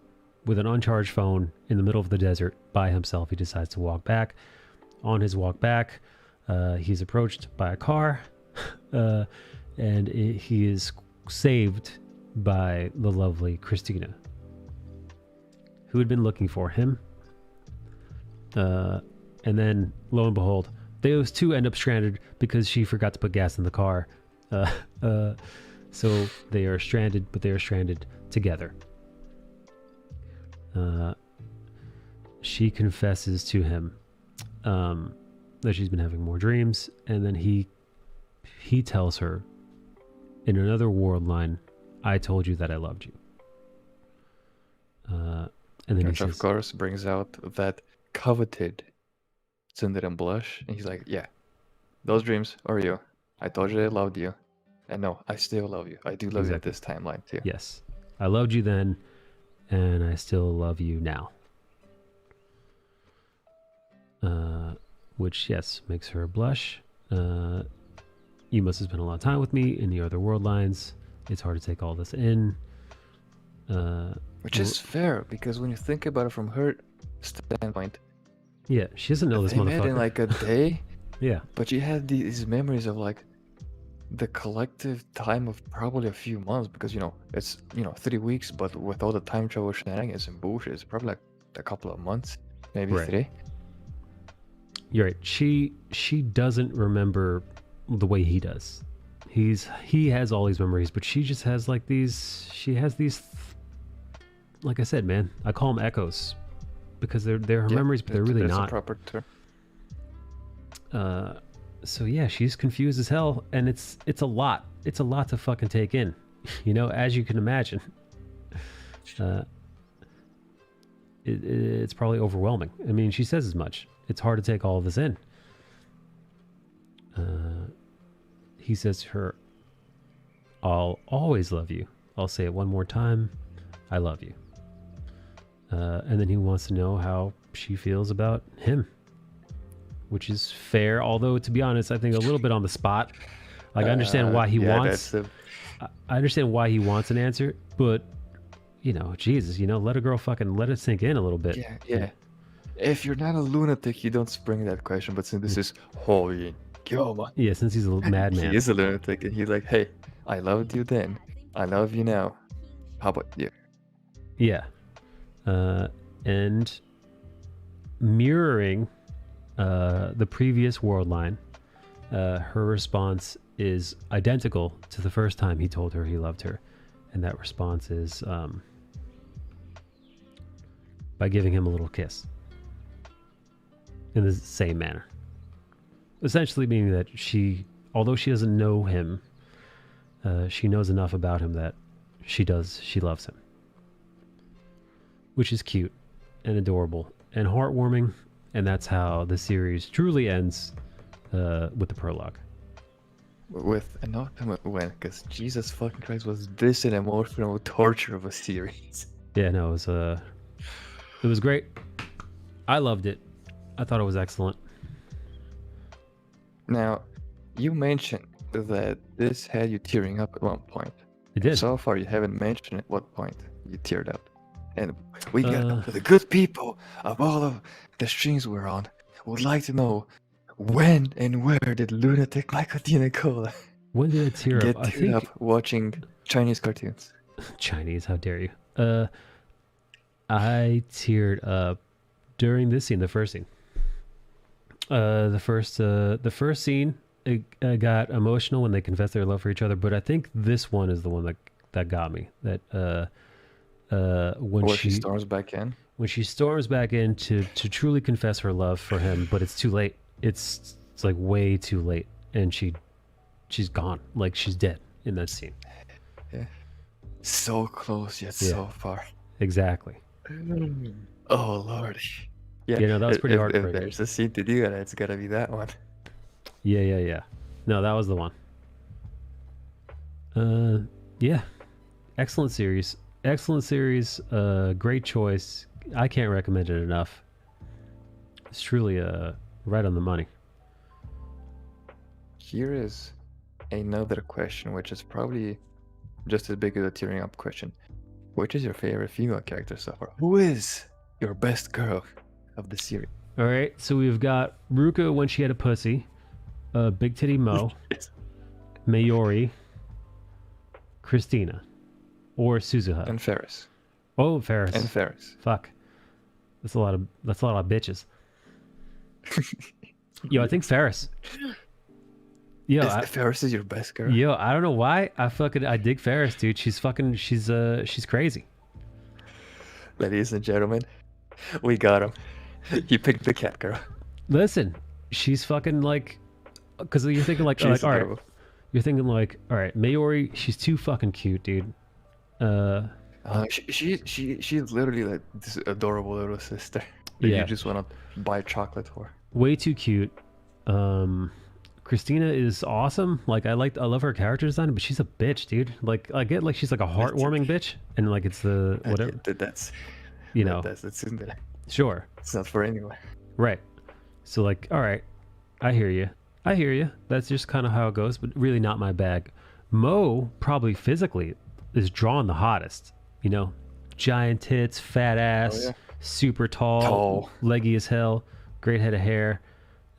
with an uncharged phone in the middle of the desert by himself. He decides to walk back. On his walk back, he's approached by a car, and he is saved by the lovely Christina, who had been looking for him. And then, lo and behold, those two end up stranded because she forgot to put gas in the car. So they are stranded, but they are stranded together. She confesses to him that she's been having more dreams, and then he tells her in another world line, "I told you that I loved you." And then which he says, of course brings out that coveted tsundere blush, and he's like, "Yeah, those dreams are you. I told you I loved you, and no, I still love you. I do love you at this timeline too." Yes, I loved you then, and I still love you now. Which, yes, makes her blush. You must have spent a lot of time with me in the other world lines. It's hard to take all this in. Which is fair, because when you think about it from her standpoint, yeah, she doesn't know this motherfucker. They met in like a day. Yeah. But she had these memories of like the collective time of probably a few months, because it's 3 weeks, but with all the time travel shenanigans and bullshit, it's probably like a couple of months, maybe 3. You're right. She doesn't remember the way he does. He has all these memories, but she just has like these. She has these. Like I said, man, I call them echoes because they're her memories, but they're really not. A proper term. So yeah, she's confused as hell, and it's a lot. It's a lot to fucking take in, as you can imagine. It's probably overwhelming. I mean, she says as much. It's hard to take all of this in. He says to her, "I'll always love you. I'll say it one more time. I love you." And then he wants to know how she feels about him, which is fair. Although, to be honest, I think a little bit on the spot. Like, I understand why he wants. I understand why he wants an answer, but Jesus, let a girl fucking let it sink in a little bit. Yeah. If you're not a lunatic, you don't spring that question. But since this is Hoyin Kyoma, Yeah, since he's a madman. he is a lunatic, and he's like, "Hey, I loved you then. I love you now. How about you?" Yeah. And mirroring the previous world line, her response is identical to the first time he told her he loved her. And that response is by giving him a little kiss in the same manner. Essentially meaning that she, although she doesn't know him, she knows enough about him that she loves him. Which is cute and adorable and heartwarming, and that's how the series truly ends with the prologue. With an ultimate win, because Jesus fucking Christ, was this an emotional torture of a series? Yeah, no, it was great. I loved it. I thought it was excellent. Now, you mentioned that this had you tearing up at one point. It did. So far, you haven't mentioned at what point you teared up. And we got the good people of all of the streams we're on would like to know when and where did lunatic Michael D. Nicola When did I tear get up? I teared think up watching Chinese cartoons? Chinese, how dare you? I teared up during this scene, the first scene. The first scene, it got emotional when they confessed their love for each other. But I think this one is the one that got me. That when Or she storms back in. When she storms back in to truly confess her love for him, but it's too late. It's like way too late, and she's gone. Like she's dead in that scene. Yeah. So close yet so far. Exactly. Oh Lord. Yeah, You know, that was pretty heartbreaking. If there's a scene to do that, it's gotta be that one. Yeah. No, that was the one. Yeah. Excellent series. Great choice. I can't recommend it enough. It's truly right on the money. Here is another question, which is probably just as big as a tearing up question. Which is your favorite female character so far? Who is your best girl of the series? All right, so we've got Ruka when she had a pussy, Big Titty Mo, Mayuri, Christina, or Suzuha. And Ferris. Oh, Ferris. And Ferris. Fuck. That's a lot of bitches. Yo, I think Ferris. Yo, Ferris is your best girl? Yo, I don't know why. I dig Ferris, dude. She's crazy. Ladies and gentlemen, we got him. You picked the cat girl. Listen, she's fucking like, because you're thinking like, all right, you're thinking like, all right, Mayuri, she's too fucking cute, dude. She's literally like this adorable little sister that you just want to buy chocolate for. Way too cute. Christina is awesome. Like I love her character design, but she's a bitch, dude. Like I get like she's like a heartwarming bitch, and like it's the whatever. That's in there. Sure. It's not for anyone. Right. So like, all right, I hear you. That's just kind of how it goes, but really not my bag. Mo probably physically is drawn the hottest. You know, giant tits, fat ass, super tall, leggy as hell, great head of hair.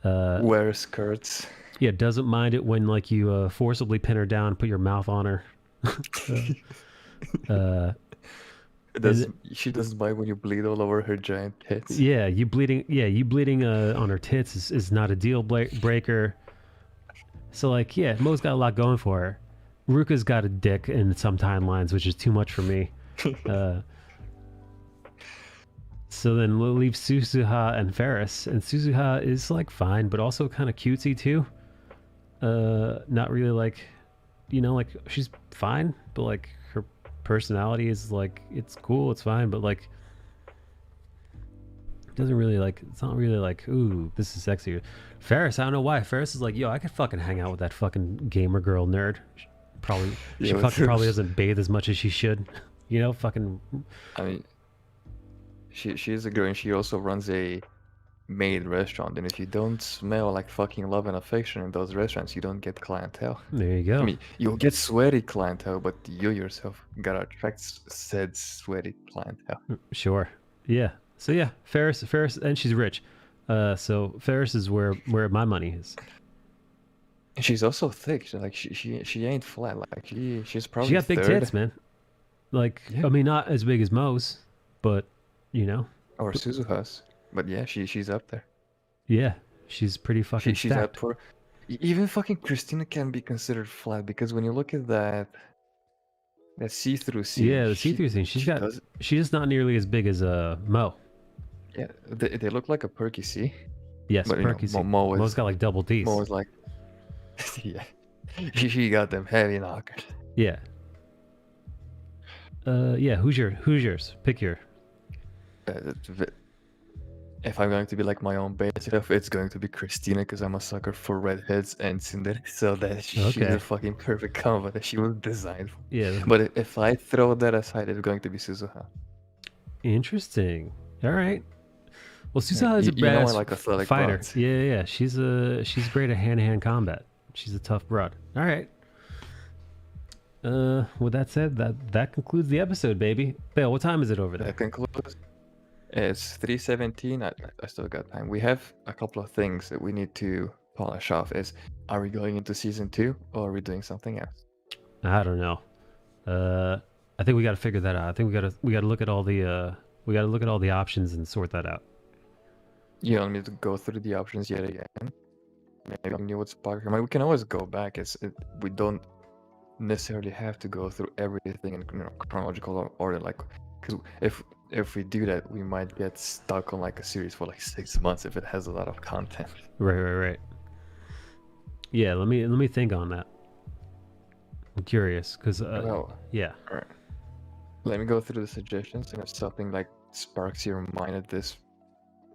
Wears skirts. Yeah, doesn't mind it when like you forcibly pin her down, put your mouth on her. She doesn't mind when you bleed all over her giant tits. Yeah, you bleeding on her tits is not a deal breaker. So like, yeah, Mo's got a lot going for her. Ruka's got a dick in some timelines, which is too much for me. So then we'll leave Suzuha and Ferris, and Suzuha is like fine, but also kind of cutesy too. Not really like, you know, like she's fine, but like her personality is like, it's cool, it's fine, but like doesn't really like, it's not really like, ooh, this is sexy. Ferris, I don't know why. Ferris is like, yo, I could fucking hang out with that fucking gamer girl nerd. She probably doesn't bathe as much as she should. You know, fucking. I mean, she is a girl, and she also runs a maid restaurant. And if you don't smell like fucking love and affection in those restaurants, you don't get clientele. There you go. I mean, you'll get sweaty clientele, but you yourself gotta attract said sweaty clientele. Sure. Yeah. So yeah, Ferris, and she's rich. So Ferris is where my money is. And she's also thick. So, like she ain't flat. Like she's She probably got big third. tits, man. Like, Yeah. I mean, not as big as Moe's, but you know, Or Suzuha's. But yeah, she's up there. yeah, she's pretty fucking She's up stacked. for. Even fucking Christina can be considered flat because when you look at that see-through scene, Yeah, the see-through thing. she does. She's just not nearly as big as Mo. Yeah, they look like a perky C. Yes, But Perky C. Mo Mo's is got like double D's. Mo is like, yeah, she got them heavy knockers. Yeah. Yeah. Who's yours? Pick your. If I'm going to be like my own base stuff, it's going to be Christina because I'm a sucker for redheads and tsundere. So that she's Okay. a fucking perfect combo that she was designed for. Yeah. But if I throw that aside, it's going to be Suzuha. Interesting. All right. Well, Yeah, Suzuha is a you know I badass like athletic fighter. broads. Yeah. She's great at hand-to-hand combat. She's a tough broad. All right. With that said, that concludes the episode, baby. Bale, what time is it over there? That concludes. It's 3:17. I still got time. We have a couple of things that we need to polish off. Are we going into season 2 or are we doing something else? I don't know. I think we got to figure that out. I think we got to look at all the options and sort that out. You want me to go through the options yet again? Maybe I knew what's popular. I mean, we can always go back. We don't necessarily have to go through everything in chronological order. Like, because if we do that, we might get stuck on like a series for like 6 months if it has a lot of content. Right. Yeah, let me think on that. I'm curious because yeah. All right. Let me go through the suggestions, and if something like sparks your mind at this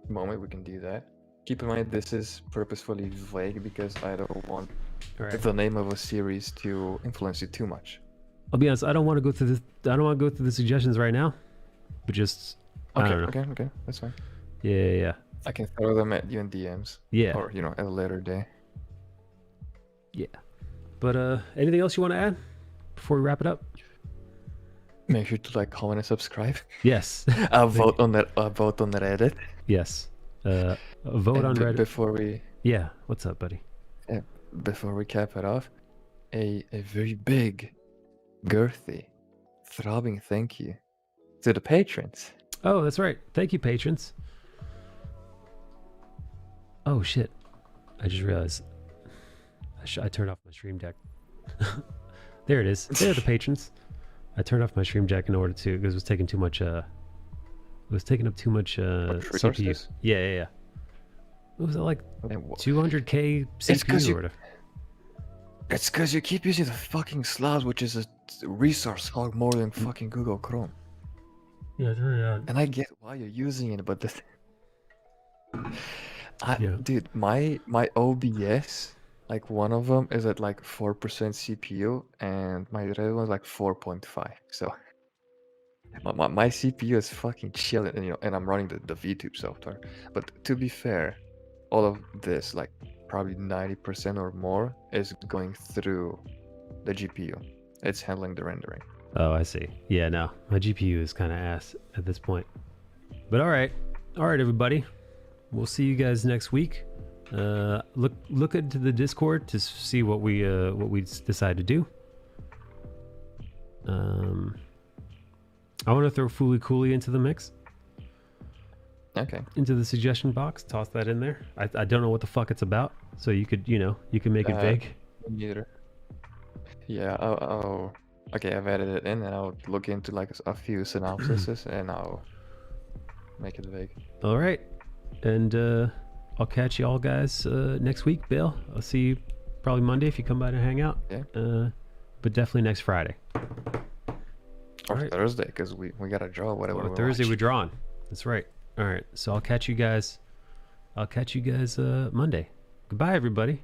moment, we can do that. Keep in mind this is purposefully vague because I don't want the name of a series to influence you too much. I'll be honest. I don't want to go through this. I don't want to go through the suggestions right now, but just I don't know. Okay, that's fine. Yeah. I can throw them at you in DMs. Yeah. Or at a later day. Yeah. But anything else you want to add before we wrap it up? Make sure to like, comment, and subscribe. Yes. Vote on that. Vote on Reddit. Yes. Vote on Reddit. Before we. Yeah. What's up, buddy? Yeah. Before we cap it off, a very big, girthy, throbbing thank you to the patrons. Oh, that's right. Thank you, patrons. Oh shit! I just realized I turned off my stream deck. There it is. There are the patrons. I turned off my stream deck in order to because it was taking too much. It was taking up too much CPU. Yeah. What was it like 200k CPU or whatever? It's because you keep using the fucking slabs, which is a resource hog more than fucking Google Chrome. Yeah, turn it on. And I get why you're using it, but dude, my OBS, like one of them is at like 4% CPU, and my other one's like 4.5. So my CPU is fucking chilling, and I'm running the VTube software. But to be fair, all of this, like probably 90% or more, is going through the GPU. It's handling the rendering. Oh, I see. Yeah, no, my GPU is kind of ass at this point. But all right, everybody. We'll see you guys next week. Look into the Discord to see what we decide to do. I want to throw Fooly Cooley into the mix. Okay. Into the suggestion box. Toss that in there. I don't know what the fuck it's about, so you could make it vague. Neither. Yeah. Oh. Okay, I've added it in, and I'll look into like a few synopsises, and I'll make it vague. All right, and I'll catch you all guys next week, Bill. I'll see you probably Monday if you come by to hang out. Yeah. But definitely next Friday. Or Thursday, because we got a draw. Whatever. Or Thursday we're drawing. That's right. All right. So I'll catch you guys. Monday. Goodbye, everybody.